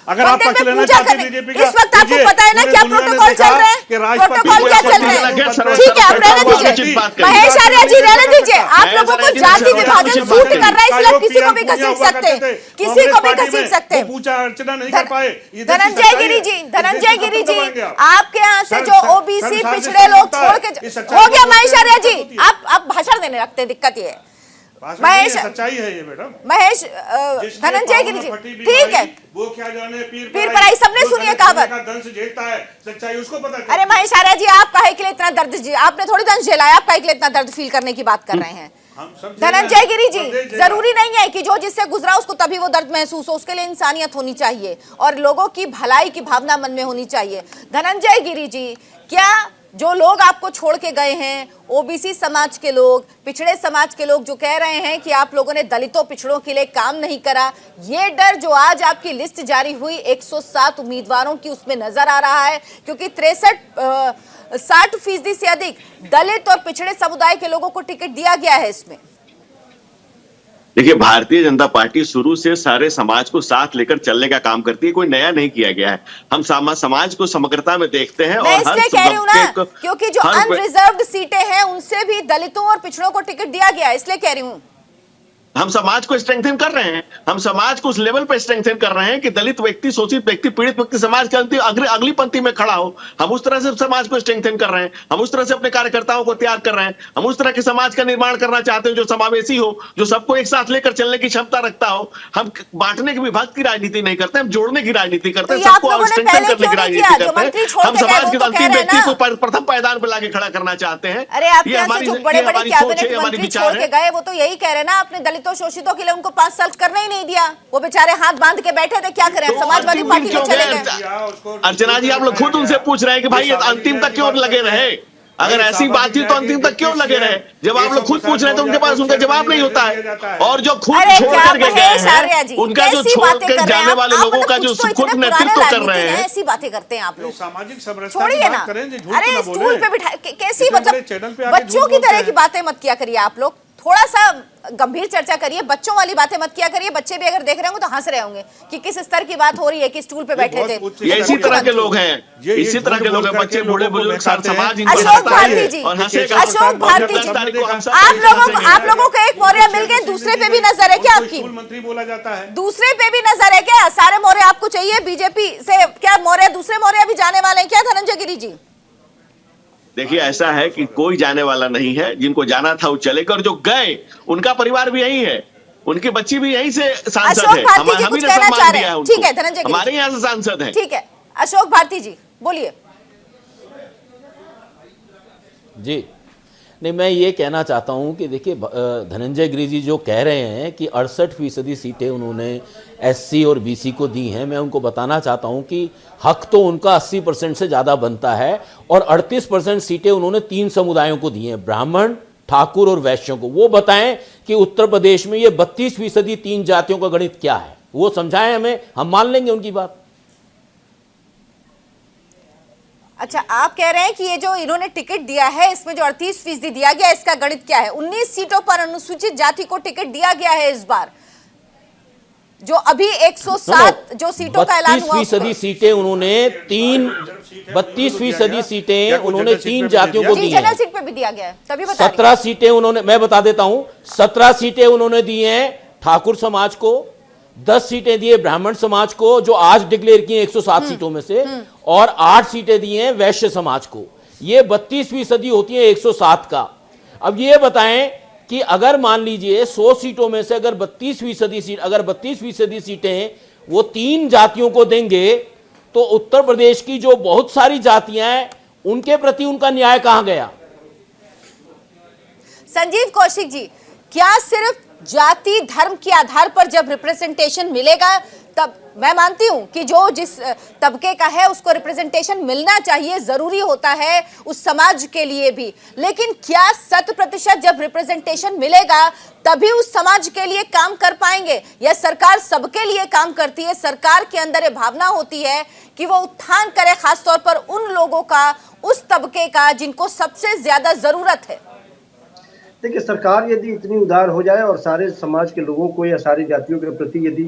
अगर आप पक्ष लेना चाहते हैं बीजेपी का, इस वक्त आपको पता है ना क्या प्रोटोकॉल चल रहे हैं? प्रोटोकॉल क्या चल रहे हैं? ठीक है, आप रहने दीजिए। महेश आर्या जी रहने दीजिए। आप लोगों को जाति विभाजन सूट कर रहा है, इसलिए किसी को भी घसीट सकते हैं, किसी को भी घसीट सकते हैं। पूछा अर्चना नहीं कर पाए। धनंजय गिरी जी, आपके यहाँ से जो ओबीसी पिछड़े लोग छोड़ के हो गया। महेश आर्या जी, आप भाषण देने लगते हैं, दिक्कत ये है। महेश, सच्चाई है ये मैडम। महेश, धनंजय गिरी जी, ठीक है, वो क्या जाने पीर पराई सबने सुनी है कहावत। दंश झेलता है, सच्चाई उसको पता है। अरे महेश आर्या जी, आप काहे के लिए इतना दर्द, आपने थोड़ी दंश झेला है, आप काहे के लिए इतना दर्द फील करने की बात कर रहे हैं? धनंजय गिरी जी, जरूरी नहीं है कि जो जिससे गुजरा उसको तभी वो दर्द महसूस हो। उसके लिए इंसानियत होनी चाहिए और लोगों की भलाई की भावना मन में होनी चाहिए। धनंजय गिरी जी, क्या जो लोग आपको छोड़ के गए हैं, ओबीसी समाज के लोग, पिछड़े समाज के लोग, जो कह रहे हैं कि आप लोगों ने दलितों पिछड़ों के लिए काम नहीं करा, ये डर जो आज आपकी लिस्ट जारी हुई 107 उम्मीदवारों की, उसमें नजर आ रहा है? क्योंकि 60% से अधिक दलित और पिछड़े समुदाय के लोगों को टिकट दिया गया है इसमें। देखिए, भारतीय जनता पार्टी शुरू से सारे समाज को साथ लेकर चलने का काम करती है, कोई नया नहीं किया गया है। हम समाज को समग्रता में देखते हैं। मैं और इसलिए कह रही हूँ ना, क्योंकि जो अनरिजर्व्ड सीटें हैं उनसे भी दलितों और पिछड़ों को टिकट दिया गया है, इसलिए कह रही हूँ। हम समाज को स्ट्रेंथन कर रहे हैं, हम समाज को उस लेवल पर स्ट्रेंथन कर रहे हैं कि दलित व्यक्ति, शोषित व्यक्ति, पीड़ित व्यक्ति समाज के अगली पंक्ति में खड़ा हो। हम उस तरह से समाज को स्ट्रेंथन कर रहे हैं, हम उस तरह से अपने कार्यकर्ताओं को तैयार कर रहे हैं, हम उस तरह के समाज का निर्माण करना चाहते हैं जो समावेशी हो, जो सबको एक साथ लेकर चलने की क्षमता रखता हो। हम बांटने की, विभाग की राजनीति नहीं करते, हम जोड़ने की राजनीति करते हैं, सबको स्ट्रेंथन करने की राजनीति करते हैं। हम समाज के अंतिम व्यक्ति को प्रथम पायदान पर लाके खड़ा करना चाहते हैं। अरे आपके यहाँ से जो बड़े-बड़े कैबिनेट मंत्री छोड़ के गए, वो तो यही कह रहे ना, आपने दलितों शोषितों के लिए उनको 5 साल करने ही नहीं दिया। वो बेचारे हाथ बांध के बैठे थे, क्या करें? समाजवादी पार्टी में चले गए। अर्चना जी, आप लोग खुद उनसे पूछ रहे हैं कि भाई अंतिम तक क्यों लगे रहे? अगर ऐसी बात थी तो अंतिम तक क्यों लगे रहे? जब आप लोग खुद पूछ रहे हैं तो उनके पास उनका जवाब नहीं होता है। और जो खुद छोड़ करके गए हैं, उनका जो छोड़ कर जाने वाले लोगों का जो खुद नेतृत्व कर रहे हैं, ऐसी बातें करते हैं आप लोग। सामाजिक छोड़िए ना, अरे स्टूल पे बिठा कैसी, मतलब बच्चों की तरह की बातें मत किया करिए आप लोग। थोड़ा सा गंभीर चर्चा करिए, बच्चों वाली बातें मत किया करिए। बच्चे भी अगर देख रहे होंगे तो हंस रहे होंगे कि किस स्तर की बात हो रही है कि स्टूल पे बैठे थे। ये इसी तरह के लोग हैं, इसी तरह के लोग हैं, बच्चे, बूढ़े, बुजुर्ग, समाज। अशोक भारती जी, अशोक भारती जी, आप लोगों को एक मौर्य मिल गए, दूसरे पे भी नजर है क्या आपकी? मंत्री बोला जाता है, दूसरे पे भी नजर है क्या? सारे मौर्य आपको चाहिए? बीजेपी से क्या मौर्य, दूसरे मौर्य भी जाने वाले हैं क्या धनंजय गिरी जी? देखिए, ऐसा है कि कोई जाने वाला नहीं है। जिनको जाना था वो चले गए, और जो गए उनका परिवार भी यही है, उनकी बच्ची भी यहीं से सांसद है। हम ही ने सम्मान दिया है उनको। ठीक है धनंजय, हमारे यहाँ से सांसद है। ठीक है, अशोक भारती जी बोलिए। जी नहीं, मैं ये कहना चाहता हूँ कि देखिए, धनंजय गिरी जी जो कह रहे हैं कि 68% सीटें उन्होंने एससी और बीसी को दी हैं, मैं उनको बताना चाहता हूँ कि हक तो उनका 80% से ज़्यादा बनता है। और 38% सीटें उन्होंने 3 समुदायों को दी हैं, ब्राह्मण, ठाकुर और वैश्यों को। वो बताएं कि उत्तर प्रदेश में ये 32% 3 जातियों का गणित क्या है, वो समझाएं हमें, हम मान लेंगे उनकी बात। अच्छा, आप कह रहे हैं कि ये जो इन्होंने टिकट दिया है, इसमें जो 38% दिया गया, इसका गणित क्या है? 19 सीटों पर अनुसूचित जाति को टिकट दिया गया है इस बार, जो अभी 107 जो सीटों का ऐलान हुआ। 32% सीटें उन्होंने 32% सीटें उन्होंने 3 जातियों को दी हैं। जनरल सीट पे भी दिया गया है, तभी बता 17 सीटें उन्होंने, मैं बता देता हूं, 17 सीटें उन्होंने दी हैं ठाकुर समाज को, 10 सीटें दिए ब्राह्मण समाज को जो आज डिक्लेयर की 107 सीटों में से, और 8 सीटें दी हैं वैश्य समाज को। ये 32% होती है 107 का। अब ये बताएं कि अगर मान लीजिए 100 सीटों में से अगर 32% सीटें वो 3 जातियों को देंगे, तो उत्तर प्रदेश की जो बहुत सारी जातियां हैं उनके प्रति उनका न्याय कहां गया? संजीव कौशिक जी, क्या सिर्फ जाति धर्म के आधार पर जब रिप्रेजेंटेशन मिलेगा, तब मैं मानती हूं कि जो जिस तबके का है उसको रिप्रेजेंटेशन मिलना चाहिए, जरूरी होता है उस समाज के लिए भी, लेकिन क्या 100% जब रिप्रेजेंटेशन मिलेगा तभी उस समाज के लिए काम कर पाएंगे? या सरकार सबके लिए काम करती है? सरकार के अंदर ये भावना होती है कि वो उत्थान करे, खासतौर पर उन लोगों का, उस तबके का जिनको सबसे ज्यादा जरूरत है? देखिए, सरकार यदि इतनी उदार हो जाए और सारे समाज के लोगों को या सारी जातियों के प्रति यदि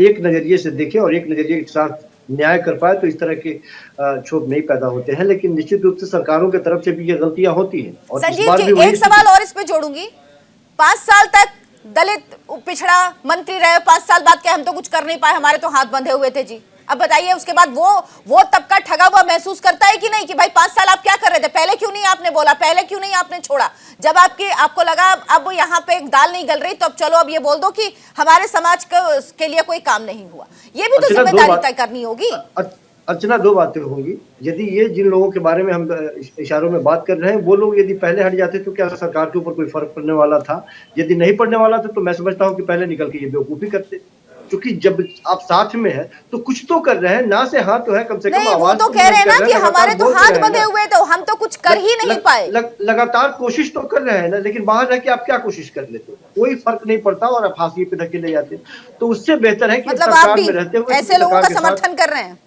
एक नजरिए से देखे और एक नजरिए के साथ न्याय कर पाए तो इस तरह के क्षोभ नहीं पैदा होते हैं। लेकिन निश्चित रूप से सरकारों की तरफ से भी ये गलतियां होती हैं। और इस संजीव बार जी, भी वही एक सवाल और इस पे जोड़ूंगी। 5 साल तक दलित पिछड़ा मंत्री रहे, 5 साल बाद क्या हम तो कुछ कर नहीं पाए, हमारे तो हाथ बंधे हुए थे जी। अब बताइए, उसके बाद वो तबका ठगा हुआ महसूस करता है कि नहीं कि भाई 5 साल आप क्या कर रहे थे, पहले क्यों नहीं आपने बोला, पहले क्यों नहीं आपने छोड़ा? जब आपको लगा अब यहाँ पे एक दाल नहीं गल रही, तो अब चलो अब ये बोल दो कि हमारे समाज के लिए कोई काम नहीं हुआ। ये भी तो जिम्मेदारी तय करनी होगी। अर्चना, 2 बातें होंगी। यदि ये जिन लोगों के बारे में हम इशारों में बात कर रहे हैं वो लोग यदि पहले हट जाते तो क्या सरकार के ऊपर कोई फर्क पड़ने वाला था? यदि नहीं पड़ने वाला था तो मैं समझता हूँ कि पहले निकल के ये बेवकूफी करते। क्योंकि जब आप साथ में हैं तो कुछ तो कर रहे हैं, ना से हाथ तो है, कम से कम नहीं, आवाज वो तो कह रहे हैं ना कि हमारे तो हाथ बंधे हुए थे, हम तो कुछ कर ही नहीं पाए। लगातार कोशिश तो कर रहे हैं ना, लेकिन बाहर रह के आप क्या कोशिश कर लेते, कोई फर्क नहीं पड़ता और आप फांसी पे धकेले जाते। तो उससे बेहतर है कि मतलब सरकार आप भी में रहते हुए ऐसे लोगों का समर्थन कर रहे हैं?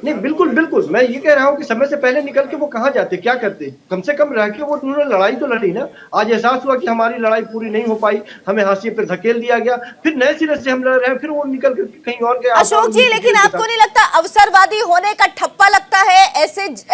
नहीं, बिल्कुल बिल्कुल। मैं ये कह रहा हूँ कि समय से पहले निकल के वो कहाँ जाते, क्या करते? कम से कम रह के वो उन्होंने लड़ाई तो लड़ी ना। आज एहसास हुआ कि हमारी लड़ाई पूरी नहीं हो पाई, हमें हाशिए पे धकेल दिया गया, फिर नए सिरे से हम लड़ रहे हैं, फिर वो निकल के कहीं और गए। अशोक जी, लेकिन आपको नहीं लगता अवसरवादी होने का ठप्पा लगता है?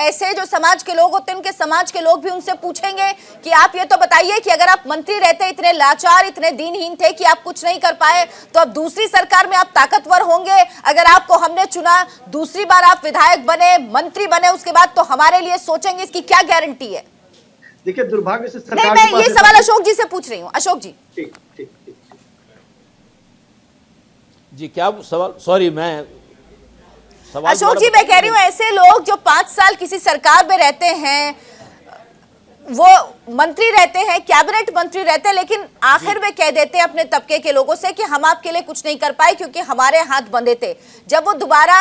ऐसे जो समाज के लोग होते हैं, उनके समाज के लोग भी उनसे पूछेंगे कि आप ये तो बताइए कि अगर आप मंत्री रहते इतने लाचार, इतने दीनहीन थे कि आप कुछ नहीं कर पाए, तो अब दूसरी सरकार में आप ताकतवर होंगे। अगर आपको हमने चुना, दूसरी बार आप विधायक बने, मंत्री बने, उसके बाद तो हमारे लिए सोचेंगे, इसकी क्या गारंटी है? देखिए, दुर्भाग्य से सरकार नहीं, मैं ये सवाल अशोक जी से पूछ रही हूँ। अशोक जी, ठीक ठीक ठीक जी, क्या सवाल? सॉरी, मैं सवाल अशोक जी, मैं कह रही हूँ ऐसे लोग जो 5 साल किसी सरकार में रहते हैं, वो मंत्री रहते हैं, कैबिनेट मंत्री रहते हैं, लेकिन आखिर में कह देते हैं अपने तबके के लोगों से कि हम आपके लिए कुछ नहीं कर पाए क्योंकि हमारे हाथ बंधे थे। जब वो दोबारा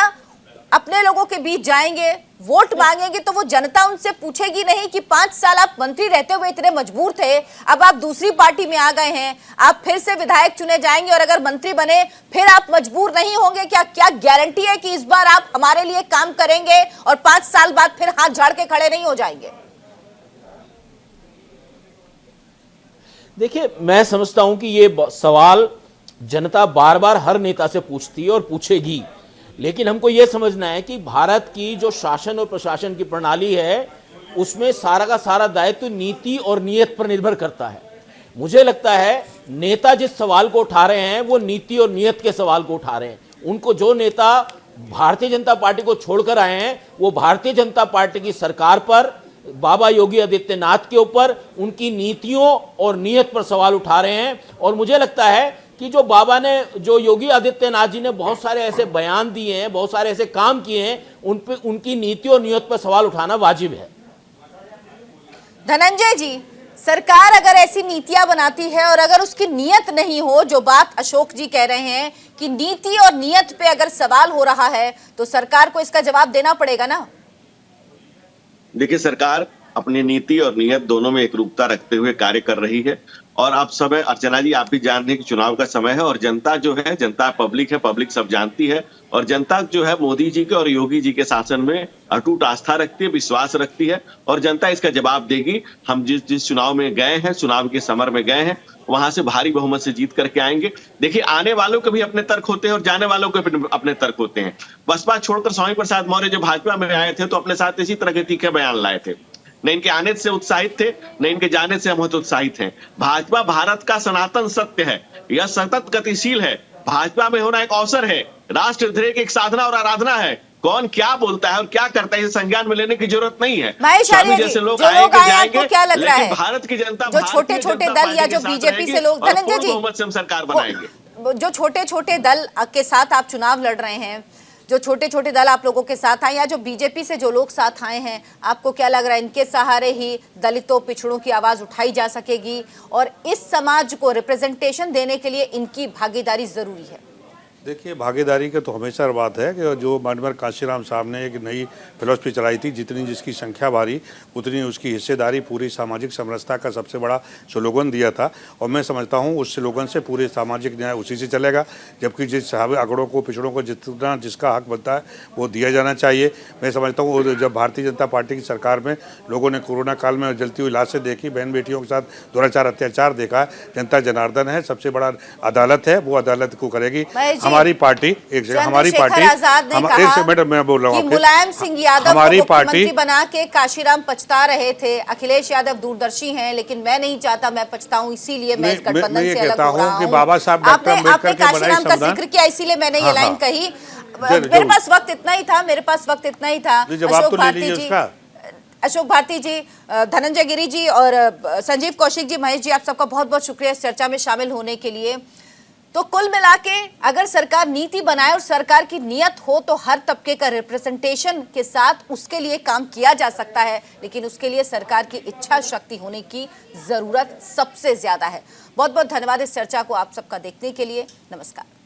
अपने लोगों के बीच जाएंगे, वोट मांगेंगे, तो वो जनता उनसे पूछेगी नहीं कि 5 साल आप मंत्री रहते हुए इतने मजबूर थे, अब आप दूसरी पार्टी में आ गए हैं, आप फिर से विधायक चुने जाएंगे और अगर मंत्री बने फिर आप मजबूर नहीं होंगे? क्या गारंटी है कि इस बार आप हमारे लिए काम करेंगे और 5 साल बाद फिर हाथ झाड़ के खड़े नहीं हो जाएंगे? देखिए, मैं समझता हूं कि ये सवाल जनता बार बार हर नेता से पूछती है और पूछेगी, लेकिन हमको ये समझना है कि भारत की जो शासन और प्रशासन की प्रणाली है उसमें सारा का सारा दायित्व नीति और नीयत पर निर्भर करता है। मुझे लगता है नेता जिस सवाल को उठा रहे हैं वो नीति और नीयत के सवाल को उठा रहे हैं। उनको जो नेता भारतीय जनता पार्टी को छोड़कर आए हैं वो भारतीय जनता पार्टी की सरकार पर, बाबा योगी आदित्यनाथ के ऊपर, उनकी नीतियों और नीयत पर सवाल उठा रहे हैं। और मुझे लगता है कि जो योगी आदित्यनाथ जी ने बहुत सारे ऐसे बयान दिए हैं, बहुत सारे ऐसे काम किए हैं, उन पे उनकी नीति और नीयत पर सवाल उठाना वाजिब है। धनंजय जी, सरकार अगर ऐसी नीतियां बनाती है और अगर उसकी नीयत नहीं हो, जो बात अशोक जी कह रहे हैं कि नीति और नीयत पे अगर सवाल हो रहा है, तो सरकार को इसका जवाब देना पड़ेगा ना? देखिए, सरकार अपनी नीति और नीयत दोनों में एकरूपता रखते हुए कार्य कर रही है। और आप सब है, अर्चना जी, आप भी जान रहे हैं कि चुनाव का समय है और जनता जो है, जनता पब्लिक है, पब्लिक सब जानती है। और जनता जो है मोदी जी के और योगी जी के शासन में अटूट आस्था रखती है, विश्वास रखती है और जनता इसका जवाब देगी। हम जिस चुनाव में गए हैं, चुनाव के समर में गए हैं, वहां से भारी बहुमत से जीत करके आएंगे। देखिए, आने वालों के भी अपने तर्क होते हैं और जाने वालों के भी अपने तर्क होते हैं। बसपा छोड़कर स्वामी प्रसाद मौर्य जो भाजपा में आए थे तो अपने साथ इसी तरह के तीखे बयान लाए थे। न इनके आने से उत्साहित थे, न इनके जाने से हम उत्साहित हैं। भाजपा भारत का सनातन सत्य है, यह सतत गतिशील है। भाजपा में होना एक अवसर है, राष्ट्रध्वज की एक साधना और आराधना है। कौन क्या बोलता है और क्या करता है, संज्ञान में लेने की जरूरत नहीं है। स्वामी जैसे लोग आएंगे जाएंगे, क्या लग रहा है भारत की जनता, जो छोटे छोटे दल या जो बीजेपी से लोग, धनंजय जी, बहुमत से हम सरकार बनाएंगे। जो छोटे छोटे दल के साथ आप चुनाव लड़ रहे हैं, जो छोटे छोटे दल आप लोगों के साथ आए या जो बीजेपी से जो लोग साथ आए हैं, आपको क्या लग रहा है इनके सहारे ही दलितों, पिछड़ों की आवाज उठाई जा सकेगी और इस समाज को रिप्रेजेंटेशन देने के लिए इनकी भागीदारी जरूरी है? देखिए, भागीदारी की तो हमेशा बात है कि जो माननीय कांशीराम साहब ने एक नई फिलॉसफी चलाई थी, जितनी जिसकी संख्या भारी उतनी उसकी हिस्सेदारी, पूरी सामाजिक समरसता का सबसे बड़ा स्लोगन दिया था। और मैं समझता हूँ उस स्लोगन से पूरे सामाजिक न्याय उसी से चलेगा, जबकि जिस आंकड़ों को, पिछड़ों को जितना जिसका हक बनता है वो दिया जाना चाहिए। मैं समझता हूँ जब भारतीय जनता पार्टी की सरकार में लोगों ने कोरोना काल में जलती हुई लाशें देखी, बहन बेटियों के साथ दुराचार अत्याचार देखा, जनता जनार्दन है, सबसे बड़ा अदालत है, वो अदालत को करेगी। हमारी पार्टी हमारी पार्टी एक सेकंड मैं बोल रहा हूँ, मुलायम सिंह यादव हमारी को पार्टी मुख्यमंत्री बना के काशीराम पछता रहे थे। अखिलेश यादव दूरदर्शी हैं, लेकिन मैं नहीं चाहता मैं पछताऊं, इसीलिए मैं इस गठबंधन से अलग हो रहा हूं। बाबा साहब डॉक्टर आपने काशीराम का जिक्र किया, इसीलिए मैंने ये लाइन कही। मेरे पास वक्त इतना ही था। अशोक भारती जी, धनंजय गिरी जी और संजीव कौशिक जी, महेश जी, आप सबका बहुत बहुत शुक्रिया इस चर्चा में शामिल होने के लिए। तो कुल मिला के अगर सरकार नीति बनाए और सरकार की नियत हो तो हर तबके का रिप्रेजेंटेशन के साथ उसके लिए काम किया जा सकता है, लेकिन उसके लिए सरकार की इच्छा शक्ति होने की जरूरत सबसे ज्यादा है। बहुत बहुत धन्यवाद इस चर्चा को आप सबका देखने के लिए। नमस्कार।